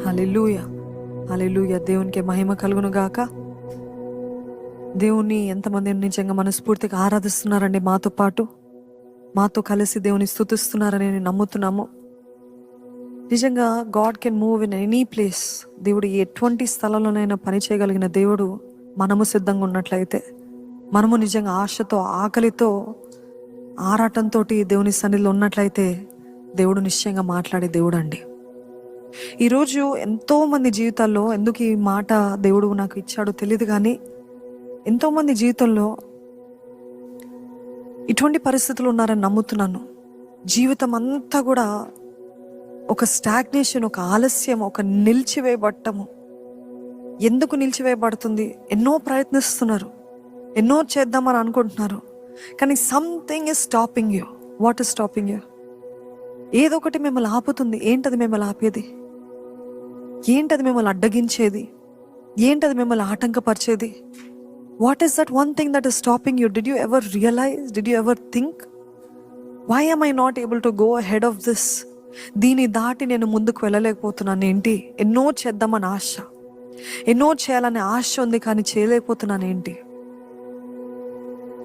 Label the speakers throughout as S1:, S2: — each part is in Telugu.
S1: హల్లెలూయా, హల్లెలూయా. దేవునికి మహిమ కలుగును గాక. దేవుని ఎంతమంది నిజంగా మనస్ఫూర్తిగా ఆరాధిస్తున్నారండి? మాతో కలిసి దేవుని స్తుతిస్తున్నారని నేను నమ్ముతున్నాము. నిజంగా God can move in any place. దేవుడు ఎటువంటి స్థలంలోనైనా పని చేయగలిగిన దేవుడు. మనము సిద్ధంగా ఉన్నట్లయితే, మనము నిజంగా ఆశతో, ఆకలితో, ఆరాటంతో దేవుని సన్నిధిలో ఉన్నట్లయితే దేవుడు నిశ్చయంగా మాట్లాడే దేవుడు అండి. ఈరోజు ఎంతోమంది జీవితాల్లో, ఎందుకు ఈ మాట దేవుడు నాకు ఇచ్చాడో తెలియదు కానీ, ఎంతోమంది జీవితంలో ఇటువంటి పరిస్థితులు ఉన్నారని నమ్ముతున్నాను. జీవితం అంతా కూడా ఒక స్టాగ్నేషన్, ఒక ఆలస్యం, ఒక నిలిచివేయబడటము. ఎందుకు నిలిచివేయబడుతుంది? ఎన్నో ప్రయత్నిస్తున్నారు, ఎన్నో చేద్దామని అనుకుంటున్నారు, కానీ something is stopping you. What is stopping you? ఏదో ఒకటి మిమ్మల్ని ఆపుతుంది. ఏంటది మిమ్మల్ని ఆపేది? ఏంటది మిమ్మల్ని అడ్డగించేది? ఏంటది మిమ్మల్ని ఆటంకపరిచేది? What is that one thing that is stopping you? Did you ever realize? Did you ever think, why am I not able to go ahead of this? దీన్ని దాటి నేను ముందుకు వెళ్ళలేకపోతున్నాను ఏంటి? ఎన్నో చేద్దామని ఆశ, ఎన్నో చేయాలనే ఆశ ఉంది, కానీ చేయలేకపోతున్నాను ఏంటి?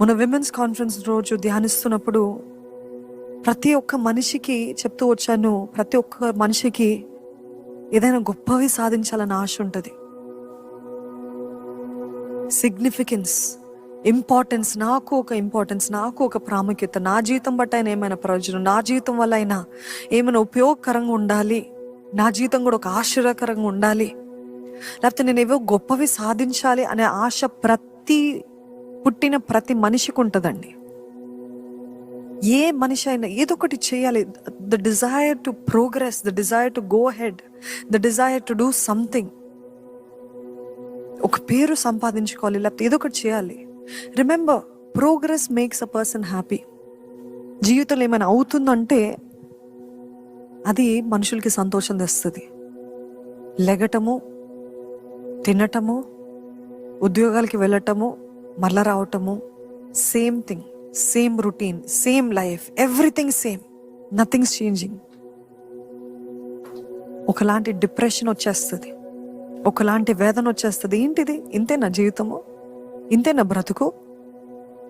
S1: మన విమెన్స్ కాన్ఫరెన్స్ రోజు ధ్యానిస్తున్నప్పుడు ప్రతి ఒక్క మనిషికి చెప్తూ వచ్చాను, ప్రతి ఒక్క మనిషికి ఏదైనా గొప్పవి సాధించాలని ఆశ ఉంటుంది. సిగ్నిఫికెన్స్, ఇంపార్టెన్స్, నాకు ఒక ఇంపార్టెన్స్, నాకు ఒక ప్రాముఖ్యత, నా జీవితం బట్టి అయినా ఏమైనా ప్రయోజనం, నా జీవితం వల్ల అయినా ఏమైనా ఉపయోగకరంగా ఉండాలి, నా జీవితం కూడా ఒక ఆశ్చర్యకరంగా ఉండాలి, లేకపోతే నేను ఏవో గొప్పవి సాధించాలి అనే ఆశ పుట్టిన ప్రతి మనిషికి ఉంటుందండి. ఏ మనిషి అయినా ఏదో ఒకటి చేయాలి. The desire to progress, the desire to go head, the desire to do something. ఒక పేరు సంపాదించుకోవాలి, లేకపోతే ఏదో ఒకటి చేయాలి. Remember, progress makes a person happy. జీవితంలో ఏమైనా అవుతుందంటే అది మనుషులకి సంతోషం తెస్తుంది. లెగటము, తినటము, ఉద్యోగాలకి వెళ్ళటము, మళ్ళా రావటము, same thing, same routine, same life, everything same, nothings changing. ఒకలాంటి డిప్రెషన్ వచ్చేస్తుంది, ఒకలాంటి వేదన వచ్చేస్తుంది. ఏంటిది? ఇంతేనా జీవితము? ఇంతేనా బ్రతుకు?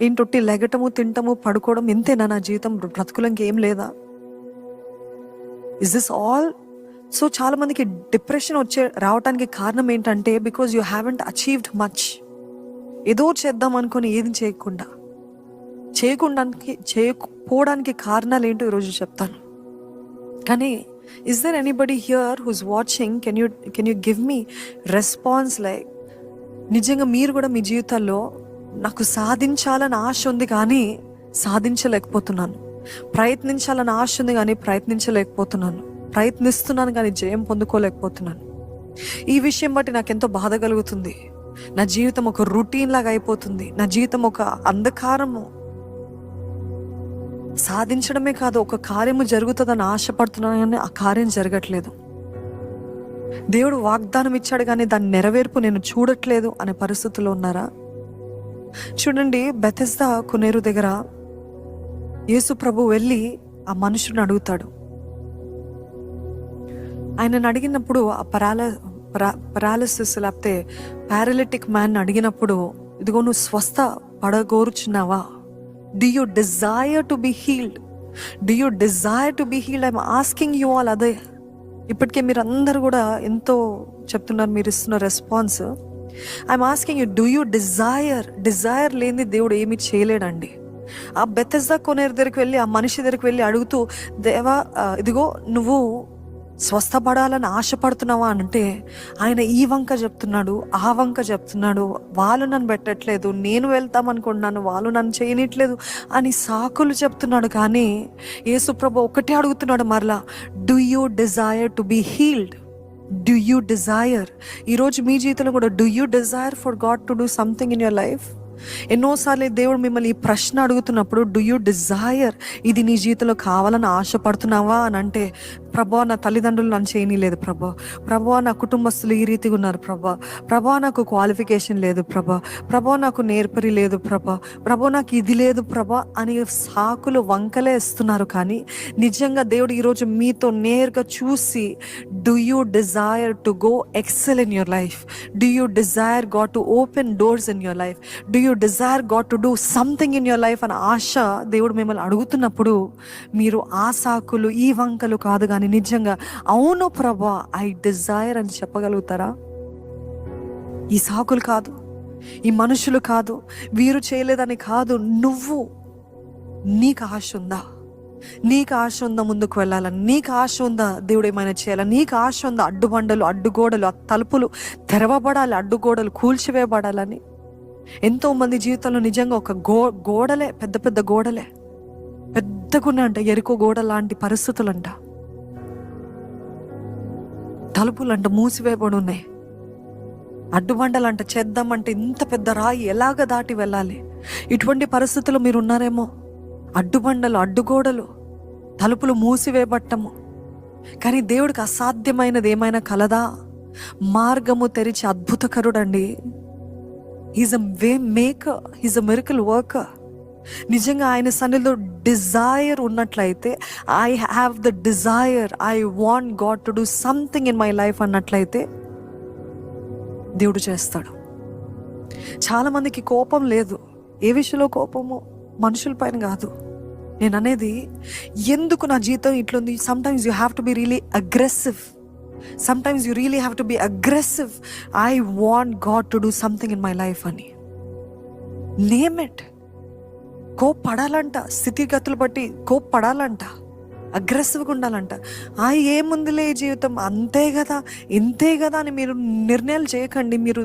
S1: ఏంటొట్టి లెగటము, తింటము, పడుకోవడం, ఇంతేనా నా జీవితం? బ్రతుకులో ఇంకేం లేదా? Is this all? సో చాలా మందికి డిప్రెషన్ రావటానికి కారణం ఏంటంటే, because you haven't achieved much. ఏదో చేద్దాం అనుకుని ఏది చేయకపోవడానికి కారణాలు ఏంటో ఈరోజు చెప్తాను. కానీ is there anybody here who's watching? Can you give me response? Like నిజంగా మీరు కూడా మీ జీవితాల్లో, నాకు సాధించాలని ఆశ ఉంది కానీ సాధించలేకపోతున్నాను, ప్రయత్నించాలని ఆశ ఉంది కానీ ప్రయత్నించలేకపోతున్నాను, ప్రయత్నిస్తున్నాను కానీ జయం పొందుకోలేకపోతున్నాను, ఈ విషయం బట్టి నాకు ఎంతో బాధ కలుగుతుంది, నా జీవితం ఒక రొటీన్ లాగా అయిపోతుంది, నా జీవితం ఒక అంధకారము, సాధించడమే కాదు ఒక కార్యము జరుగుతుందని ఆశపడుతున్నాను కానీ ఆ కార్యం జరగట్లేదు, దేవుడు వాగ్దానం ఇచ్చాడు కానీ దాని నెరవేర్పు నేను చూడట్లేదు అనే పరిస్థితుల్లో ఉన్నారా? చూడండి, బెతెస్దా కొనేరు దగ్గర యేసు ప్రభు వెళ్ళి ఆ మనుషుని అడుగుతాడు. ఆయనను అడిగినప్పుడు ఆ పారాలిసిస్ లేకపోతే పారాలిటిక్ మ్యాన్ అడిగినప్పుడు, ఇదిగో నువ్వు స్వస్థ పడగోరుచున్నావా? Do you desire to be healed? Do you desire to be healed? I'm asking you all. అదే ఇప్పటికే మీరు అందరు కూడా ఎంతో చెప్తున్నారు, మీరు ఇస్తున్న response. I'm asking you, do you desire? Desire లేని దేవుడు ఏమి చేయలేడండి. ఆ బెతెస్దా కొనేరు దగ్గరికి వెళ్ళి, ఆ మనిషి దగ్గరికి వెళ్ళి అడుగుతూ, దేవా ఇదిగో నువ్వు స్వస్థపడాలని ఆశపడుతున్నావా అంటే, ఆయన ఈ వంక చెప్తున్నాడు, ఆ వంక చెప్తున్నాడు, వాళ్ళు నన్ను పెట్టట్లేదు, నేను వెళ్తామనుకుంటున్నాను, వాళ్ళు నన్ను చేయనిట్లేదు అని సాకులు చెప్తున్నాడు. కానీ యేసుప్రభు ఒకటే అడుగుతున్నాడు మరలా, do you desire to be healed? Do you Dzire? ఈరోజు మీ జీవితంలో కూడా do you desire for God to do something in your life? ఎన్నోసార్లు దేవుడు మిమ్మల్ని ఈ ప్రశ్న అడుగుతున్నప్పుడు, డూ యూ డిజైర్? ఇది నీ జీవితంలో కావాలని ఆశపడుతున్నావా అని అంటే, ప్రభా నా తల్లిదండ్రులు నన్ను చేయనీలేదు ప్రభా, ప్రభా నా కుటుంబస్తులు ఈ రీతిగా ఉన్నారు ప్రభా, ప్రభా నాకు క్వాలిఫికేషన్ లేదు ప్రభా, ప్రభా నాకు నేర్పరి లేదు ప్రభా, ప్రభా నాకు ఇది లేదు ప్రభా అని సాకులు వంకలే ఇస్తున్నారు. కానీ నిజంగా దేవుడు ఈరోజు మీతో నేరుగా చూసి, do you desire to go excel in your life? Do you desire God to open doors in your life? Do you desire God to do something in your life అని ఆశ దేవుడు మిమ్మల్ని అడుగుతున్నప్పుడు మీరు ఆ సాకులు ఈ వంకలు కాదు, కానీ నిజంగా అవును ప్రభా ఐ డిజైర్ అని చెప్పగలుగుతారా? ఈ సాకులు కాదు, ఈ మనుషులు కాదు, వీరు చేయలేదని కాదు, నువ్వు, నీకు ఆశ ఉందా? నీకు ఆశ ఉందా ముందుకు వెళ్ళాలని? నీకు ఆశ ఉందా దేవుడు ఏమైనా చేయాలని? నీకు ఆశ ఉందా అడ్డుబండలు, అడ్డుగోడలు, ఆ తలుపులు తెరవబడాలి, అడ్డుగోడలు కూల్చివేయబడాలని? ఎంతో మంది జీవితంలో నిజంగా ఒక గోడలే, పెద్ద పెద్ద గోడలే, పెద్దగున్నా అంట, ఎరుకో గోడ లాంటి పరిస్థితులంట, తలుపులంట మూసివేయబడి ఉన్నాయి, అడ్డుబండలంట, చేద్దామంటే ఇంత పెద్ద రాయి ఎలాగ దాటి వెళ్ళాలి? ఇటువంటి పరిస్థితుల్లో మీరు ఉన్నారేమో. అడ్డుబండలు, అడ్డుగోడలు, తలుపులు మూసివేయబట్టము. కానీ దేవుడికి అసాధ్యమైనది ఏమైనా కలదా? మార్గము తెరిచి అద్భుతకరుడండి. He's a way maker, he's a miracle worker. నిజంగా ఆయన సన్నిధిలో డిజైర్ ఉన్నట్లయితే, I have the desire, I want God to do something in my life అన్నట్లయితే దేవుడు చేస్తాడు. చాలా మందికి కోపం లేదు. ఏ విషయంలో కోపము? మనుషుల పైన కాదు. నేను అనేది, ఎందుకు నా జీవితం ఇట్లుంది? Sometimes you have to be really aggressive. Sometimes you really have to be aggressive. I want God to do something in my life అని నేమ్ ఇట్. కోప్పడాలంట, స్థితిగతులు బట్టి కోప్పడాలంట, అగ్రెసివ్గా ఉండాలంట. ఏముందిలే ఈ జీవితం, అంతే కదా, ఇంతే కదా అని మీరు నిర్ణయాలు చేయకండి, మీరు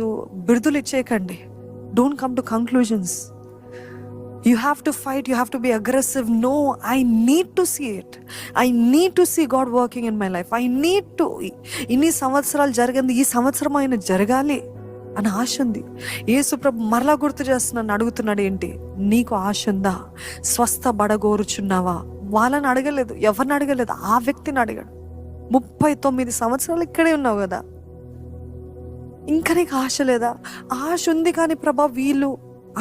S1: బిరుదులు ఇచ్చేయకండి. Don't come to conclusions. You have to fight, you have to be aggressive. No, I need to see it, I need to see God working in my life, I need to. ఇన్ని సంవత్సరాలు జరిగింది, ఈ సంవత్సరం ఆయన జరగాలి అని ఆశ ఉంది. యేసు ప్రభు మరలా గుర్తు చేస్తున్నాను, అడుగుతున్నాడు, ఏంటి నీకు ఆశ ఉందా? స్వస్థ బడగోరుచున్నావా? వాళ్ళని అడగలేదు, ఎవరిని అడగలేదు, ఆ వ్యక్తిని అడిగాడు. 39 సంవత్సరాలు ఇక్కడే ఉన్నావు కదా, ఇంకా నీకు ఆశ లేదా? ఆశ ఉంది కానీ ప్రభా వీళ్ళు,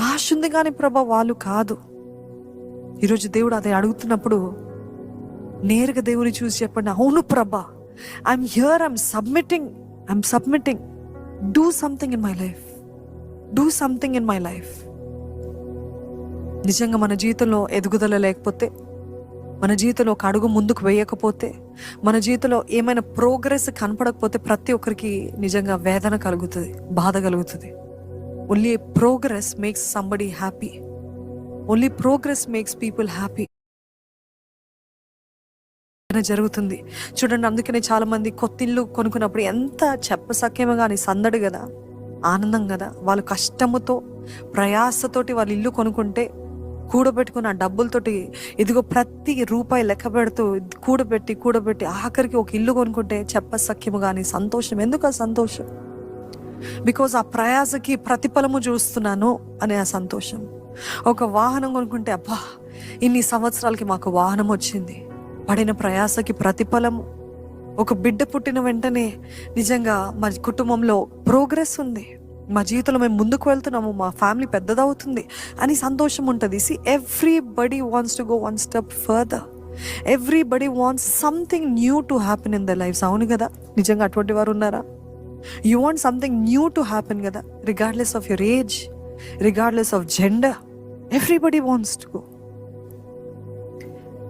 S1: ఆశ ఉంది కానీ ప్రభా వాళ్ళు కాదు. ఈరోజు దేవుడు అదే అడుగుతున్నప్పుడు నేరుగా దేవుని చూసి చెప్పండి, అవును ప్రభా, I'm here, I'm submitting. Do something in my life. Do something in my life. నిజంగా మన జీవితంలో ఎదుగుదల లేకపోతే, మన జీవితంలో ఒక అడుగు ముందుకు వేయకపోతే, మన జీవితంలో ఏమైనా ప్రోగ్రెస్ కనపడకపోతే ప్రతి ఒక్కరికి నిజంగా వేదన కలుగుతుంది, బాధ కలుగుతుంది. Only progress makes somebody happy. Only progress makes people happy జరుగుతుంది. చూడండి, అందుకనే చాలా మంది కొత్త ఇల్లు కొనుక్కున్నప్పుడు ఎంత చెప్పసక్యమో కానీ సందడి కదా, ఆనందం కదా. వాళ్ళు కష్టముతో, ప్రయాసతోటి వాళ్ళు ఇల్లు కొనుక్కుంటే, కూడబెట్టుకున్న డబ్బులతోటి, ఇదిగో ప్రతి రూపాయి లెక్క పెడుతూ కూడబెట్టి ఆఖరికి ఒక ఇల్లు కొనుక్కుంటే చెప్పసక్యము కానీ సంతోషం. ఎందుకు ఆ సంతోషం? బికాజ్ ఆ ప్రయాసకి ప్రతిఫలము చూస్తున్నాను అనే ఆ సంతోషం. ఒక వాహనం కొనుక్కుంటే, అబ్బా ఇన్ని సంవత్సరాలకి మాకు వాహనం వచ్చింది, పడిన ప్రయాసకి ప్రతిఫలము. ఒక బిడ్డ పుట్టిన వెంటనే నిజంగా మా కుటుంబంలో ప్రోగ్రెస్ ఉంది, మా జీవితంలో మేము ముందుకు వెళ్తున్నాము, మా ఫ్యామిలీ పెద్దదవుతుంది అని సంతోషం ఉంటుంది. See, everybody wants to go one step further. Everybody wants something new to happen in the lifes. అవును కదా, నిజంగా అటువంటి వారు ఉన్నారా? You want something new to happen కదా, regardless of your age, regardless of gender, everybody wants to go.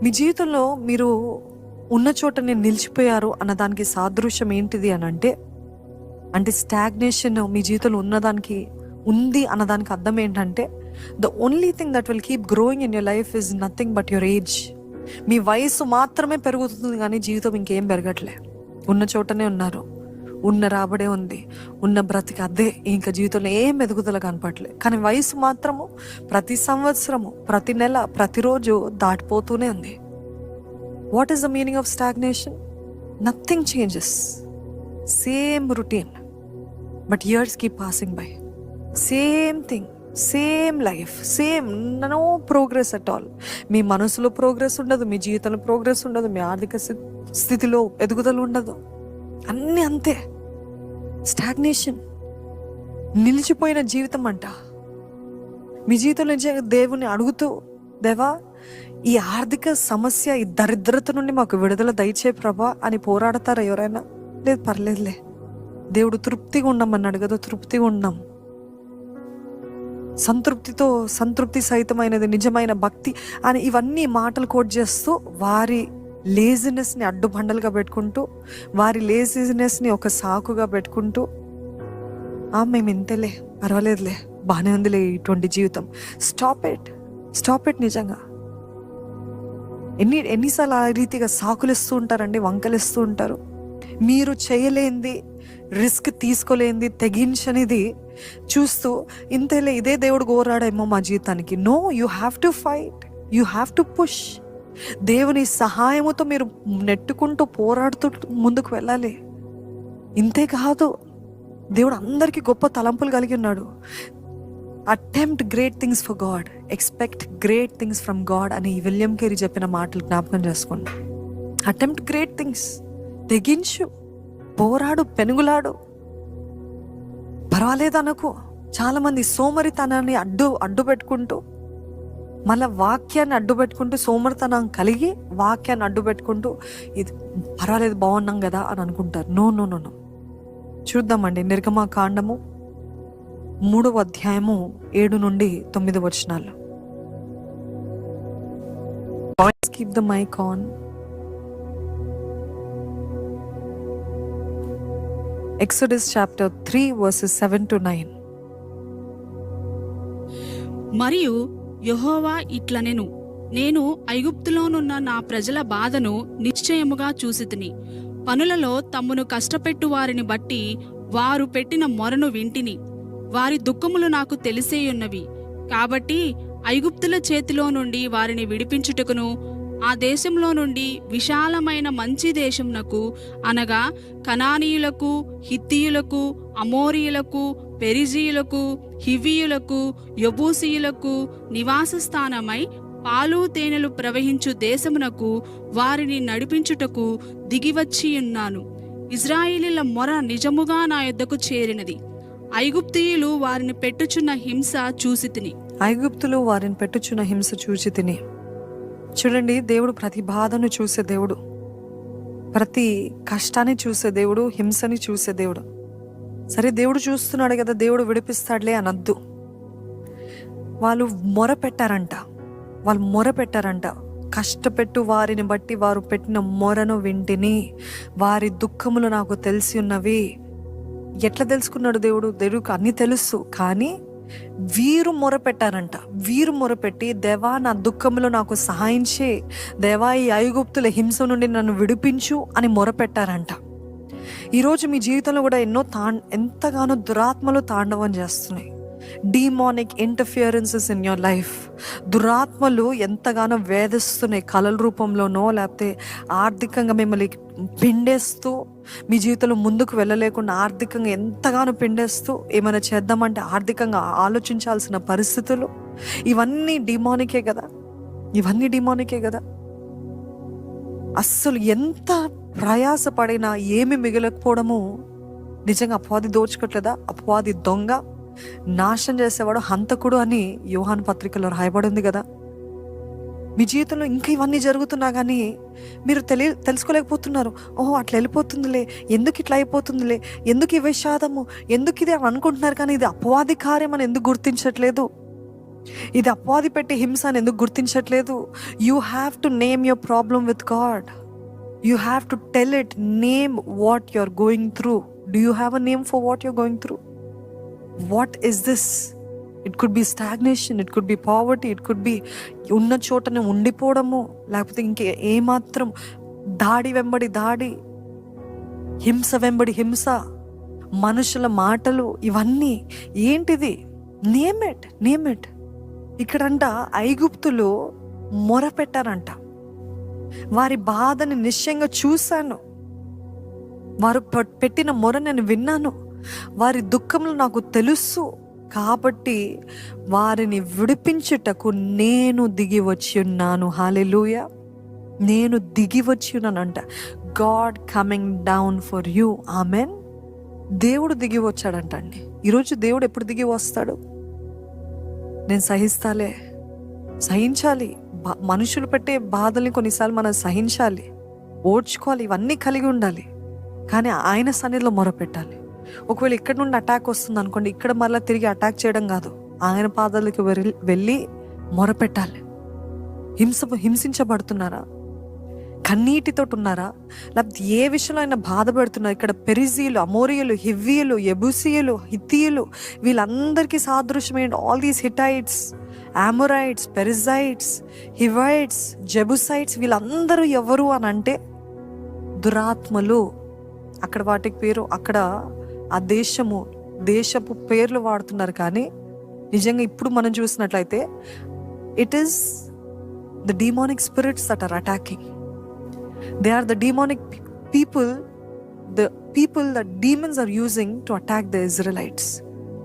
S1: మీ జీవితంలో మీరు ఉన్న చోటనే నిలిచిపోయారు అన్నదానికి సాదృశ్యం ఏంటిది అని అంటే స్టాగ్నేషన్ మీ జీవితంలో ఉన్నదానికి ఉంది అన్నదానికి అర్థం ఏంటంటే, the only thing that will keep growing in your life is nothing but your age. మీ వయసు మాత్రమే పెరుగుతుంది కానీ జీవితం ఇంకేం పెరగట్లే. ఉన్న చోటనే ఉన్నారు, ఉన్న రాబడే ఉంది, ఉన్న బ్రతికి అదే, ఇంకా జీవితంలో ఏం ఎదుగుదల కనపట్లే. కానీ వయసు మాత్రము ప్రతి సంవత్సరము, ప్రతి నెల, ప్రతిరోజు దాటిపోతూనే ఉంది. What is the meaning of stagnation? Nothing changes, same routine, but years keep passing by. Same thing, same life, same, no progress at all. మీ మనసులో ప్రోగ్రెస్ ఉండదు, మీ జీవితంలో ప్రోగ్రెస్ ఉండదు, మీ ఆర్థిక స్థితిలో ఎదుగుదల ఉండదు. అన్నీ అంతే, స్టాగ్నేషన్, నిలిచిపోయిన జీవితం అంట. మీ జీవితంలో నుంచి దేవుని అడుగుతూ, దేవా ఈ ఆర్థిక సమస్య, ఈ దరిద్రత నుండి మాకు విడుదల దయచే ప్రభా అని పోరాడతారా ఎవరైనా? లేదు, పర్లేదులే, దేవుడు తృప్తిగా ఉండమన్నాడు కదా, తృప్తిగా ఉన్నాం. సంతృప్తి సహితమైనది నిజమైన భక్తి అని ఇవన్నీ మాటలు కోట్ చేస్తూ వారి లేజినెస్ని అడ్డుబండలుగా పెట్టుకుంటూ, వారి లేజినెస్ని ఒక సాకుగా పెట్టుకుంటూ, మేము ఇంతేలే, పర్వాలేదులే, బాగానే ఉందిలే ఇటువంటి జీవితం. Stop it. నిజంగా ఎన్నిసార్లు ఆ రీతిగా సాకులు ఇస్తూ ఉంటారండి, వంకలిస్తూ ఉంటారు. మీరు చేయలేంది, రిస్క్ తీసుకోలేంది, తెగించనిది చూస్తూ ఇంతేలే, ఇదే దేవుడు కోరాడేమో మా జీవితానికి. No, you have to fight, you have to push. దేవుని సహాయముతో మీరు నెట్టుకుంటూ పోరాడుతూ ముందుకు వెళ్ళాలి. ఇంతే కాదు, దేవుడు అందరికీ గొప్ప తలంపులు కలిగి ఉన్నాడు. Attempt great things for God, expect great things from God అని విలియం కేరీ చెప్పిన మాటలు జ్ఞాపకం చేసుకోండి. అటెంప్ట్ గ్రేట్ థింగ్స్, తెగించు, పోరాడు, పెనుగులాడు, పర్వాలేదు అనుకో. చాలా మంది సోమరితనాన్ని అడ్డు పెట్టుకుంటూ, మళ్ళీ వాక్యాన్ని అడ్డు పెట్టుకుంటూ, సోమరితనం కలిగి వాక్యాన్ని అడ్డు పెట్టుకుంటూ, ఇది పర్వాలేదు, బాగున్నాం కదా అని అనుకుంటారు. నో. చూద్దామండి, నిర్గమకాండము 3వ అధ్యాయము 7 నుండి 9 వచనాలు. Keep the mic on. Exodus chapter 3 verses 7 to 9.
S2: మరియు యెహోవా ఇట్లనెను, నేను ఐగుప్తులోనున్న నా ప్రజల బాధను నిశ్చయముగా చూసితిని. పనులలో తమ్మును కష్టపెట్టు వారిని బట్టి వారు పెట్టిన మొరను వింటిని. వారి దుఃఖములు నాకు తెలిసేయున్నవి. కాబట్టి ఐగుప్తుల చేతిలో నుండి వారిని విడిపించుటకును, ఆ దేశంలో నుండి విశాలమైన మంచి దేశమునకు, అనగా కనానీయులకు, హిత్తీయులకు, అమోరీయులకు, పెరిజీయులకు, హివ్వీయులకు, యెబూసీయులకు నివాస స్థానమై పాలు తేనెలు ప్రవహించు దేశమునకు వారిని నడిపించుటకు దిగివచ్చియున్నాను. ఇశ్రాయేలీల మొర నిజముగా నా యొద్దకు చేరినది. ఐగుప్తీయులు వారిని పెట్టుచున్న హింస చూసి తిని. చూడండి, దేవుడు ప్రతి బాధను చూసే దేవుడు, ప్రతి కష్టాన్ని చూసే దేవుడు, హింసని చూసే దేవుడు. సరే, దేవుడు చూస్తున్నాడు కదా, దేవుడు విడిపిస్తాడులే అనద్దు. వాళ్ళు మొర పెట్టారంట. కష్టపెట్టు వారిని బట్టి వారు పెట్టిన మొరను వింటిని, వారి దుఃఖములు నాకు తెలిసి ఉన్నవి. ఎట్లా తెలుసుకున్నాడు దేవుడు? దేవుడికి అన్ని తెలుసు. కానీ వీరు మొరపెట్టి, దేవా నా దుఃఖములో నాకు సహాయం చేయి, దేవా ఈ ఐగుప్తుల హింస నుండి నన్ను విడిపించు అని మొరపెట్టారంట. ఈరోజు మీ జీవితంలో కూడా ఎంతగానో దురాత్మలు తాండవం చేస్తున్నాయి. Demonic interferences in your life. దురాత్మలు ఎంతగానో వేధిస్తున్నాయి, కలల రూపంలోనో లేకపోతే ఆర్థికంగా మిమ్మల్ని పిండేస్తూ, మీ జీవితంలో ముందుకు వెళ్ళలేకుండా ఆర్థికంగా ఎంతగానో పిండేస్తూ, ఏమైనా చేద్దామంటే ఆర్థికంగా ఆలోచించాల్సిన పరిస్థితులు. ఇవన్నీ డిమానికే కదా. అస్సలు ఎంత ప్రయాసపడినా ఏమి మిగలకపోవడము నిజంగా అపవాది దోచుకోవట్లేదా? అపవాది దొంగ, నాశనం చేసేవాడు, హంతకుడు అని యోహాను పత్రికలో రాయబడి ఉంది కదా. మీ జీవితంలో ఇంకా ఇవన్నీ జరుగుతున్నా కానీ మీరు తెలుసుకోలేకపోతున్నారు. ఓహో, అట్లా వెళ్ళిపోతుందిలే, ఎందుకు ఇట్లా అయిపోతుందిలే, ఎందుకు ఈ విషాదము, ఎందుకు ఇది అని అనుకుంటున్నారు. కానీ ఇది అపవాది కార్యం అని ఎందుకు గుర్తించట్లేదు? ఇది అపవాది పెట్టి హింస అని ఎందుకు గుర్తించట్లేదు? You have to name your problem with God. You have to tell it. Name what you are going through. Do you have a name for what you are going through? What is this? It could be stagnation, it could be poverty, it could be ఉన్న చోటనే ఉండిపోవడము, లేకపోతే ఇంకే ఏమాత్రం దాడి వెంబడి దాడి, హింస వెంబడి హింస, మనుషుల మాటలు, ఇవన్నీ ఏంటిది? Name it. ఇక్కడంట ఐగుప్తులు మొర పెట్టారంట. వారి బాధని నిశ్చయంగా చూశాను, వారు పెట్టిన మొర నేను విన్నాను, వారి దుఃఖంలో నాకు తెలుసు, కాబట్టి వారిని విడిపించుటకు నేను దిగి వచ్చి ఉన్నాను. హల్లెలూయా. నేను దిగి వచ్చి ఉన్నానంట.
S1: God coming down for you. Amen. దేవుడు దిగి వచ్చాడంటండి. ఈరోజు దేవుడు ఎప్పుడు దిగి వస్తాడు? నేను సహిస్తాలే, సహించాలి. మనుషులు పెట్టే బాధల్ని కొన్నిసార్లు మనం సహించాలి, ఓడ్చుకోవాలి, ఇవన్నీ కలిగి ఉండాలి. కానీ ఆయన సన్నిధిలో మొరపెట్టాలి. ఒకవేళ ఇక్కడ నుండి అటాక్ వస్తుంది అనుకోండి, ఇక్కడ మళ్ళీ తిరిగి అటాక్ చేయడం కాదు, ఆయన పాదాలకు వెళ్ళి మొరపెట్టాలి. హింసించబడుతున్నారా, కన్నీటితో ఉన్నారా, లేకపోతే ఏ విషయంలో అయినా బాధపడుతున్నారు? ఇక్కడ పెరిజీలు, అమోరియులు, హివ్వీయులు, యెబూసీయులు, హిత్తీయులు, వీళ్ళందరికీ సాదృశ్యమైన ఆల్ దీస్ హిట్టైట్స్, ఆమోరైట్స్, పెరిజైట్స్, హివైట్స్, జెబుసైట్స్, వీళ్ళందరూ ఎవరు అని అంటే దురాత్మలు. అక్కడ వాటికి పేరు, అక్కడ ఆ దేశపు పేర్లు వాడుతున్నారు. కానీ నిజంగా ఇప్పుడు మనం చూసినట్లయితే it is the demonic spirits that are attacking. They are the demonic people, the people that demons are using to attack the Israelites.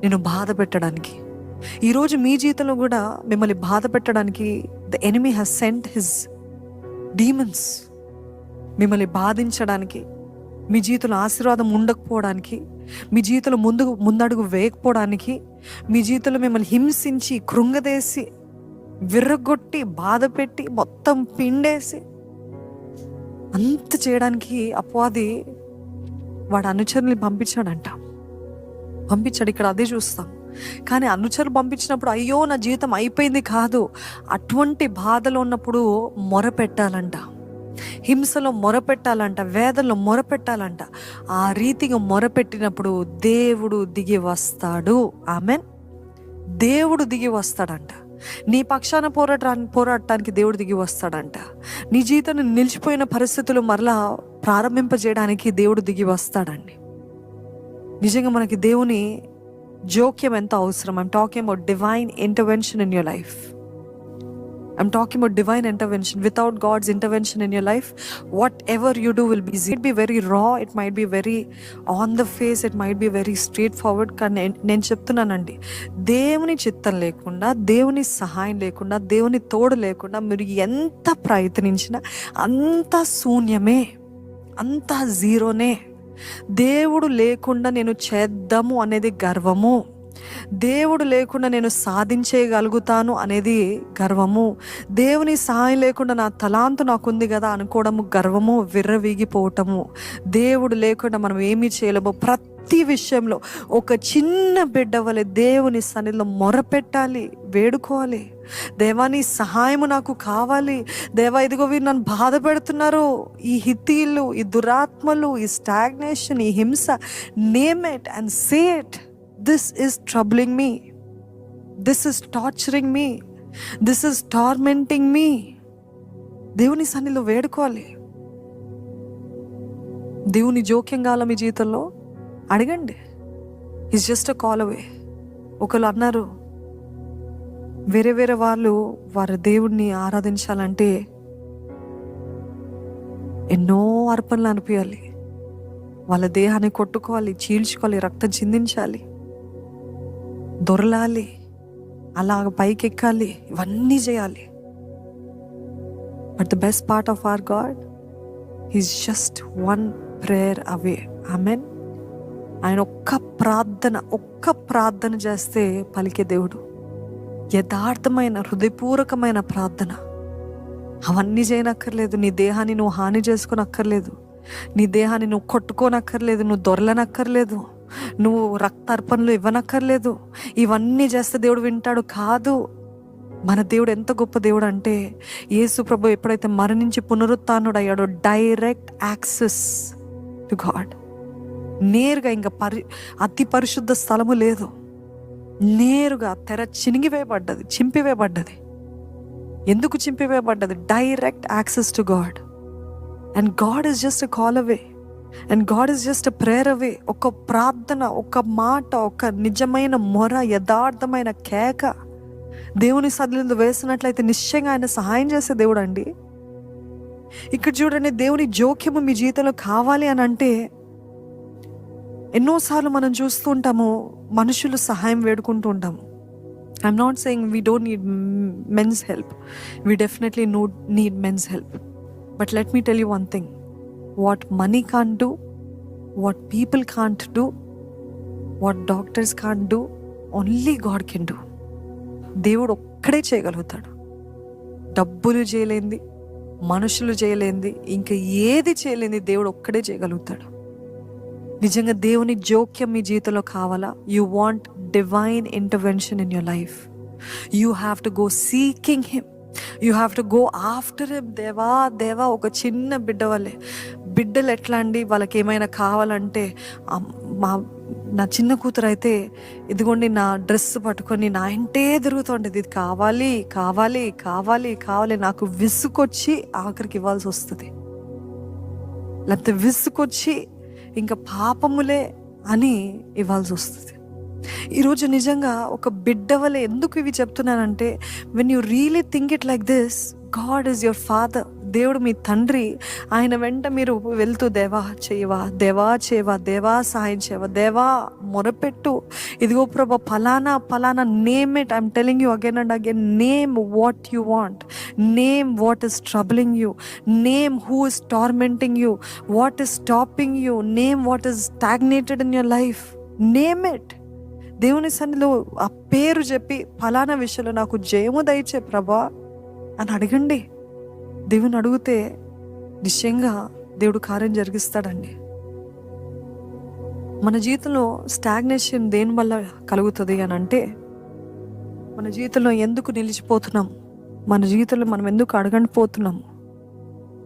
S1: నేను బాధ పెట్టడానికి, ఈరోజు మీ జీవితంలో కూడా మిమ్మల్ని బాధ పెట్టడానికి the enemy has sent his demons. మిమ్మల్ని బాధించడానికి, మీ జీవితంలో ఆశీర్వాదం ఉండకపోవడానికి, మీ జీవితంలో ముందడుగు వేయకపోవడానికి, మీ జీవితంలో మిమ్మల్ని హింసించి, కృంగదేసి, విర్రగొట్టి, బాధ పెట్టి, మొత్తం పిండేసి అంత చేయడానికి అపవాది వాడు అనుచరుల్ని పంపించాడు. ఇక్కడ అదే చూస్తాం. కానీ అనుచరులు పంపించినప్పుడు అయ్యో నా జీవితం అయిపోయింది కాదు, అటువంటి బాధలో ఉన్నప్పుడు మొరపెట్టాలంట, హింసలో మొరపెట్టాలంట, వేదనలో మొరపెట్టాలంట. ఆ రీతిగా మొరపెట్టినప్పుడు దేవుడు దిగి వస్తాడు. ఆమెన్. దేవుడు దిగి వస్తాడంట. నీ పక్షాన పోరాడటానికి దేవుడు దిగి వస్తాడంట. నీ జీవితాన్ని నిలిచిపోయిన పరిస్థితులు మరలా ప్రారంభింపజేయడానికి దేవుడు దిగి వస్తాడండి. నిజంగా మనకి దేవుని జోక్యం ఎంత అవసరం. I'm talking about divine intervention in your life. I'm talking about divine intervention. Without God's intervention in your life, whatever you do will be easy. It might be very raw, it might be very on the face, it might be very straightforward. కానీ నేను చెప్తున్నానండి, దేవుని చిత్తం లేకుండా, దేవుని సహాయం లేకుండా, దేవుని తోడు లేకుండా మీరు ఎంత ప్రయత్నించినా అంత శూన్యమే, అంత జీరోనే. దేవుడు లేకుండా నేను చేద్దాము అనేది గర్వము, దేవుడు లేకుండా నేను సాధించేయగలుగుతాను అనేది గర్వము, దేవుని సహాయం లేకుండా నా తలాంతు నాకుంది కదా అనుకోవడము గర్వము, విర్రవీగిపోవటము. దేవుడు లేకుండా మనం ఏమీ చేయలేము. ప్రతి విషయంలో ఒక చిన్న బిడ్డ వలె దేవుని సన్నిధిలో మొరపెట్టాలి, వేడుకోవాలి. దేవా నీ సహాయము నాకు కావాలి. దేవా ఇదిగో వీరు నన్ను బాధ పెడుతున్నారు, ఈ హిత్తీలు, ఈ దురాత్మలు, ఈ స్టాగ్నేషన్, ఈ హింస, name it and say it. This is troubling me. This is torturing me. This is tormenting me. దేవుని సన్నిధిలో వేడుకోవాలి. దేవుని జోక్యం కాల మీ జీవితంలో అడగండి. ఇట్స్ జస్ట్ అ కాల్ అవే. ఒకరు అన్నారు, వేరే వాళ్ళు వారి దేవుణ్ణి ఆరాధించాలంటే ఎన్నో అర్పణలు అనిపించాలి, వాళ్ళ దేహాన్ని కొట్టుకోవాలి, చీల్చుకోవాలి, రక్తం చిందించాలి, దొరలాలి, అలాగ పైకెక్కాలి, ఇవన్నీ చేయాలి. But the best part of our God is just one prayer away. Amen. ఆయన ఒక్క ప్రార్థన చేస్తే పలికే దేవుడు. యథార్థమైన హృదయపూర్వకమైన ప్రార్థన. అవన్నీ చేయనక్కర్లేదు. నీ దేహాన్ని నువ్వు హాని చేసుకోనక్కర్లేదు, నీ దేహాన్ని నువ్వు కొట్టుకోనక్కర్లేదు, నువ్వు దొరలనక్కర్లేదు, నువ్వు రక్తార్పణలు ఇవ్వనక్కర్లేదు. ఇవన్నీ చేస్తే దేవుడు వింటాడు కాదు. మన దేవుడు ఎంత గొప్ప దేవుడు అంటే, యేసు ప్రభు ఎప్పుడైతే మరణించి పునరుత్థానుడు అయ్యాడో, డైరెక్ట్ యాక్సెస్ టు గాడ్. నేరుగా ఇంకా అతి పరిశుద్ధ స్థలము లేదు, నేరుగా తెర చింపివేయబడ్డది. ఎందుకు చింపివేయబడ్డది? Direct access to God. And God is just a call away, and God is just a prayer away. ఒక ప్రార్థన, ఒక మాట, ఒక నిజమైన మొర, యథార్థమైన కేక దేవుని సన్నిధిలో వేసినట్లయితే నిశ్చయంగా ఆయన సహాయం చేసే దేవుడు అండి. ఇక్కడ చూడండి, దేవుని జోక్యము మీ జీవితంలో కావాలి అని అంటే, ఎన్నోసార్లు మనం చూస్తూ ఉంటాము, మనుషులు సహాయం వేడుకుంటూ ఉంటాము. I'm not saying we don't need men's help, we definitely need men's help. But let me tell you one thing,
S2: what money can't do, what people can't do, what doctors can't do, only God can do. దేవుడు ఒక్కడే చేయగలుగుతాడు. డబ్బులు చేయలేంది, మనుషులు చేయలేంది, ఇంకా ఏది చేయలేంది దేవుడు ఒక్కడే చేయగలుగుతాడు. నిజంగా దేవుని జోక్యం మీ జీవితంలో కావాలా? You want divine intervention in your life. You have to go seeking him, you have to go after him. దేవా ఒక చిన్న బిడ్డ వల్లే. బిడ్డలు ఎట్లా అండి, వాళ్ళకి ఏమైనా కావాలంటే నా చిన్న కూతురు అయితే ఇదిగోండి నా డ్రెస్ పట్టుకొని నా ఇంటే తిరుగుతుండేది, ఇది కావాలి కావాలి కావాలి కావాలి, నాకు విసుకొచ్చి ఆఖరికి ఇవ్వాల్సి వస్తుంది. లేకపోతే విసుకొచ్చి ఇంకా పాపములే అని ఇవ్వాల్సి వస్తుంది. ఈరోజు నిజంగా ఒక బిడ్డ వల్ల ఎందుకు ఇవి చెప్తున్నానంటే, when you really think it like this, God is your father. దేవుడు మీ తండ్రి. ఆయన వెంట మీరు వెళ్తూ దేవా చేయవా, దేవా చేయవా, దేవా సహాయం చేయవా, దేవా మొరపెట్టు, ఇదిగో ప్రభా ఫలానా ఫలానా, name it. I'm telling you again and again, name what you want, name what is troubling you, name who is tormenting you, what is stopping you, name what is stagnated in your life, name it. దేవుని సన్నిధిలో ఆ పేరు చెప్పి ఫలానా విషయంలో నాకు జయము దయచే ప్రభా అని అడగండి. దేవుని అడిగితే నిశ్చయంగా దేవుడు కార్యం జరిగిస్తాడండి. మన జీవితంలో స్టాగ్నేషన్ దేని వల్ల కలుగుతుంది అని అంటే, మన జీవితంలో ఎందుకు నిలిచిపోతున్నాం, మన జీవితంలో మనం ఎందుకు అడగండిపోతున్నాము?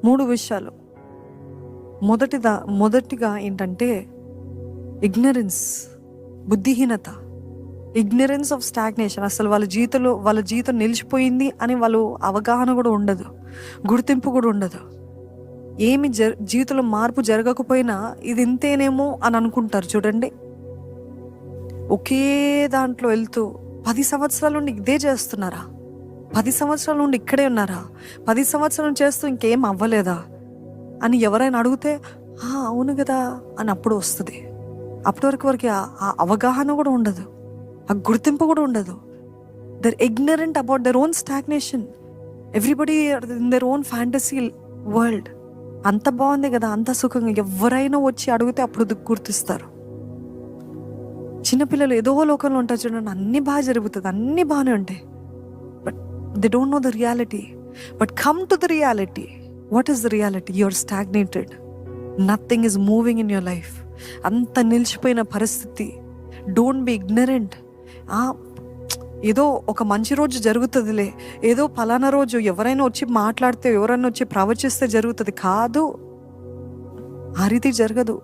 S2: 3 విషయాలు. మొదటిగా ఏంటంటే ఇగ్నరెన్స్, బుద్ధిహీనత. Ignorance of stagnation. అసలు వాళ్ళ జీవితం నిలిచిపోయింది అని వాళ్ళు అవగాహన కూడా ఉండదు, గుర్తింపు కూడా ఉండదు. ఏమి జీవితంలో మార్పు జరగకపోయినా ఇది ఇంతేనేమో అని అనుకుంటారు. చూడండి, ఒకే దాంట్లో వెళ్తూ 10 సంవత్సరాల నుండి ఇదే చేస్తున్నారా, 10 సంవత్సరాల నుండి ఇక్కడే ఉన్నారా, 10 సంవత్సరాలు చేస్తూ ఇంకేం అవ్వలేదా అని ఎవరైనా అడిగితే అవును కదా అని అప్పుడు వస్తుంది. అప్పటి వరకు ఆ అవగాహన కూడా ఉండదు, ఆ గుర్తింపు కూడా ఉండదు. They're ignorant about their own stagnation. Everybody in their own fantasy world. అంత బాగుంది కదా, అంత సుఖంగా, ఎవరైనా వచ్చి అడిగితే అప్పుడు గుర్తిస్తారు. చిన్నపిల్లలు ఏదో లోకంలో ఉంటారు చూడండి, అన్ని బాగా జరుగుతుంది, అన్ని బాగానే ఉంటాయి, but they don't know the reality. But come to the reality. What is the reality? You are stagnated, nothing is moving in your life. అంత నిలిచిపోయిన పరిస్థితి. Don't be ignorant. ఏదో ఒక మంచి రోజు జరుగుతుందిలే, ఏదో ఫలానా రోజు ఎవరైనా వచ్చి మాట్లాడితే, ఎవరైనా వచ్చి ప్రవచిస్తే జరుగుతుంది కాదు. ఆ రీతి జరగదు.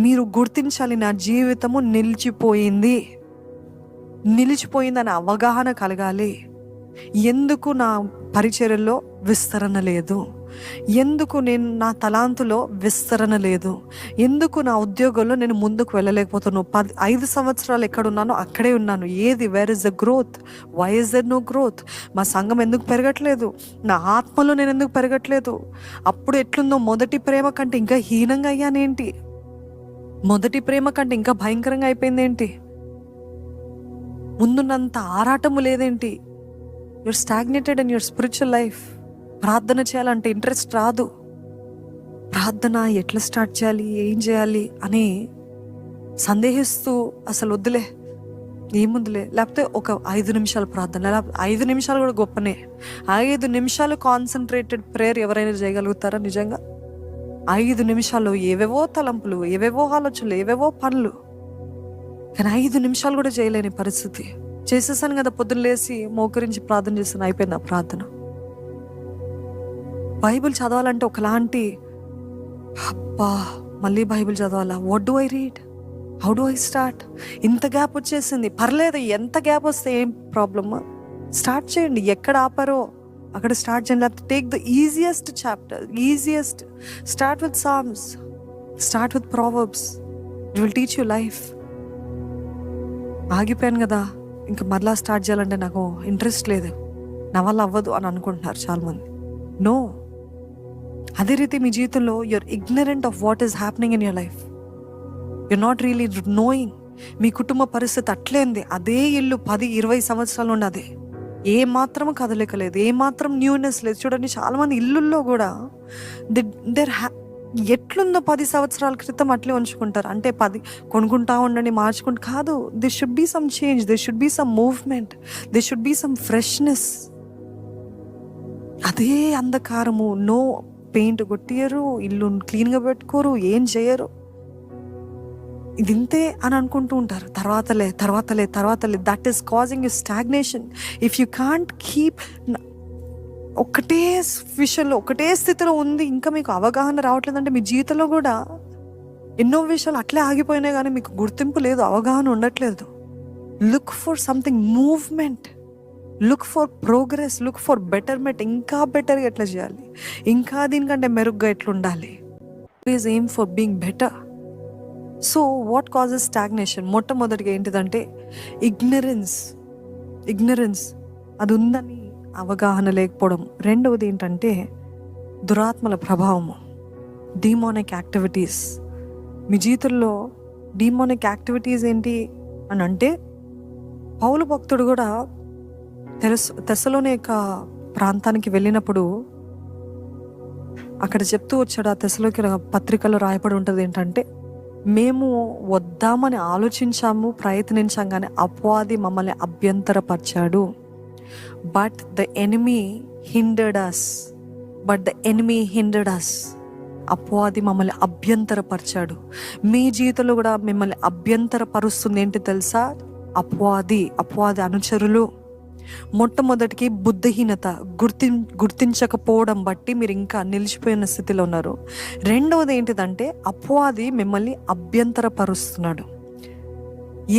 S2: మీరు గుర్తించాలి, నా జీవితము నిలిచిపోయిందని అవగాహన కలగాలి. ఎందుకు నా పరిచర్యలో విస్తరణ లేదు, ఎందుకు నేను నా తలాంతులో విస్తరణ లేదు, ఎందుకు నా ఉద్యోగంలో నేను ముందుకు వెళ్ళలేకపోతున్నాను, 5 సంవత్సరాలు ఎక్కడున్నానో అక్కడే ఉన్నాను. ఏది, where is the growth, why is there no growth? మా సంఘం ఎందుకు పెరగట్లేదు, నా ఆత్మలో నేను ఎందుకు పెరగట్లేదు? అప్పుడు ఎట్లుందో, మొదటి ప్రేమ కంటే ఇంకా హీనంగా అయ్యానేంటి, మొదటి ప్రేమ కంటే ఇంకా భయంకరంగా అయిపోయింది ఏంటి, ముందున్నంత ఆరాటము లేదేంటి? You're stagnated in your spiritual life. ప్రార్థన చేయాలంటే ఇంట్రెస్ట్ రాదు. ప్రార్థన ఎట్లా స్టార్ట్ చేయాలి, ఏం చేయాలి అని సందేహిస్తూ అసలు వద్దులే, ఏముందులే, లేకపోతే ఒక 5 నిమిషాలు ప్రార్థన, లేకపోతే 5 నిమిషాలు కూడా గొప్పనే. 5 నిమిషాలు కాన్సన్ట్రేటెడ్ ప్రేయర్ ఎవరైనా చేయగలుగుతారా? నిజంగా 5 నిమిషాలు ఏవేవో తలంపులు, ఏవేవో ఆలోచనలు, ఏవేవో పనులు, కానీ 5 నిమిషాలు కూడా చేయలేని పరిస్థితి. చేసేసాను కదా, పొద్దున్న లేసి మోకరించి ప్రార్థన చేస్తాను, అయిపోయింది ఆ ప్రార్థన. బైబిల్ చదవాలంటే ఒకలాంటి, అబ్బా మళ్ళీ బైబిల్ చదవాలా, what do I read, how do I start? ఇంత గ్యాప్ వచ్చేసింది, పర్లేదు, ఎంత గ్యాప్ వస్తే ఏం ప్రాబ్లమ్, స్టార్ట్ చేయండి. ఎక్కడ ఆపారో అక్కడ స్టార్ట్ చేయండి. లేకపోతే take the easiest chapter, start with psalms, start with proverbs, it will teach you life. ఆగిపోయాను కదా, ఇంకా మరలా స్టార్ట్ చేయాలంటే నాకు ఇంట్రెస్ట్ లేదు, నా వల్ల అవ్వదు అని అనుకుంటున్నారు చాలామంది. నో. అదే రీతి మీ జీవితంలో you're ignorant of what is happening in your life. You're not really knowing. మీ కుటుంబ పరిస్థితి అట్లేంది, అదే ఇల్లు 10-20 సంవత్సరాలు ఉన్నది, ఏ మాత్రం కదలికలేదు, ఏ మాత్రం న్యూనెస్ లేదు. చూడండి, చాలామంది ఇల్లుల్లో కూడా ఎట్లుందో 10 సంవత్సరాల క్రితం అట్లే ఉంచుకుంటారు. అంటే 10 కొనుక్కుంటా ఉండండి, మార్చుకుంటూ కాదు. This should be some change, this should be some movement, this should be some freshness. అదే అంధకారము, నో పెయింట్ కొట్టియరు, ఇల్లు క్లీన్గా పెట్టుకోరు, ఏం చేయరు. ఇది ఇంతే అని అనుకుంటూ ఉంటారు. తర్వాతలే that is causing you stagnation. If you can't keep ఒకటే విషయంలో ఒకటే స్థితిలో ఉంది, ఇంకా మీకు అవగాహన రావట్లేదంటే మీ జీవితంలో కూడా ఎన్నో విషయాలు అట్లే ఆగిపోయినాయి, కానీ మీకు గుర్తింపు లేదు, అవగాహన ఉండట్లేదు. Look for something movement, look for progress, look for betterment. ఇంకా బెటర్గా ఎట్లా చేయాలి, ఇంకా దీనికంటే మెరుగ్గా ఎట్లా ఉండాలి. Please aim for being better. So what causes stagnation? మొట్టమొదటిగా ఏంటిదంటే ఇగ్నరెన్స్ అది ఉందని అవగాహన లేకపోవడం. రెండవది ఏంటంటే దురాత్మల ప్రభావము, డీమోనిక్ యాక్టివిటీస్. మీ జీవితంలో డీమోనిక్ యాక్టివిటీస్ ఏంటి అని అంటే, పౌలు భక్తుడు కూడా తెస్సలోనిక ప్రాంతానికి వెళ్ళినప్పుడు అక్కడ చెప్తూ వచ్చాడు. ఆ తెస్సలోనిక పత్రికలో రాయబడి ఉంటుంది ఏంటంటే, మేము వద్దామని ఆలోచించాము, ప్రయత్నించాం, కానీ అపవాది మమ్మల్ని అభ్యంతరపరిచాడు. బట్ ద ఎనిమీ హిండర్డ్ అస్. అపవాది మమ్మల్ని అభ్యంతరపరిచాడు. మీ జీవితంలో కూడా మిమ్మల్ని అభ్యంతరపరుస్తుంది ఏంటి తెలుసా? అపవాది అనుచరులు. మొట్టమొదటికి బుద్ధిహీనత, గుర్తించకపోవడం బట్టి మీరు ఇంకా నిలిచిపోయిన స్థితిలో ఉన్నారు. రెండవది ఏంటిదంటే అపవాది మిమ్మల్ని అభ్యంతరపరుస్తున్నాడు.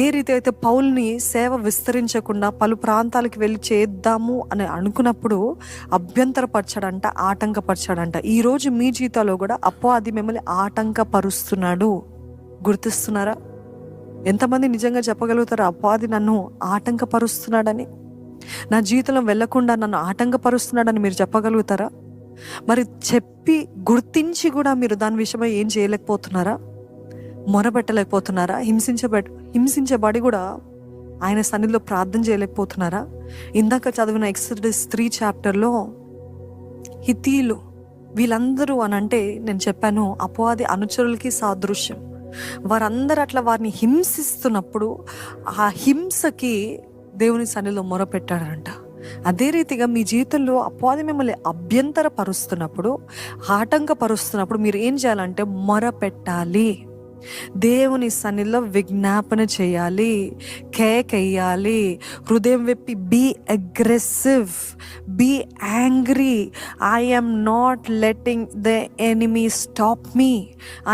S2: ఏ రీతి అయితే పౌల్ని సేవ విస్తరించకుండా పలు ప్రాంతాలకు వెళ్ళి చేద్దాము అని అనుకున్నప్పుడు అభ్యంతరపరచాడంట, ఆటంకపరచాడంట. ఈరోజు మీ జీవితంలో కూడా అపవాది మిమ్మల్ని ఆటంకపరుస్తున్నాడు. గుర్తిస్తున్నారా? ఎంతమంది నిజంగా చెప్పగలుగుతారు అపవాది నన్ను ఆటంకపరుస్తున్నాడని, నా జీవితంలో వెళ్లకుండా నన్ను ఆటంకపరుస్తున్నాడని మీరు చెప్పగలుగుతారా? మరి చెప్పి గుర్తించి కూడా మీరు దాని విషయమై ఏం చేయలేకపోతున్నారా? మొరబెట్టలేకపోతున్నారా? హింసించబడి కూడా ఆయన సన్నిధిలో ప్రార్థన చేయలేకపోతున్నారా? ఇందాక చదివిన ఎక్సోడస్ 3 చాప్టర్లో హిత్తీలు వీళ్ళందరూ అని అంటే, నేను చెప్పాను అపవాది అనుచరులకి సాదృశ్యం. వారందరూ అట్లా వారిని హింసిస్తున్నప్పుడు ఆ హింసకి దేవుని సన్నిధిలో మొరపెట్టాడంట. అదే రీతిగా మీ జీవితంలో అపవాది మిమ్మల్ని అభ్యంతరపరుస్తున్నప్పుడు, ఆటంకపరుస్తున్నప్పుడు మీరు ఏం చేయాలంటే మొరపెట్టాలి. దేవుని సన్నిధిలో విజ్ఞాపన చేయాలి, కేకేయాలి, హృదయం విప్పి be aggressive, be angry. I am not letting the enemy stop me.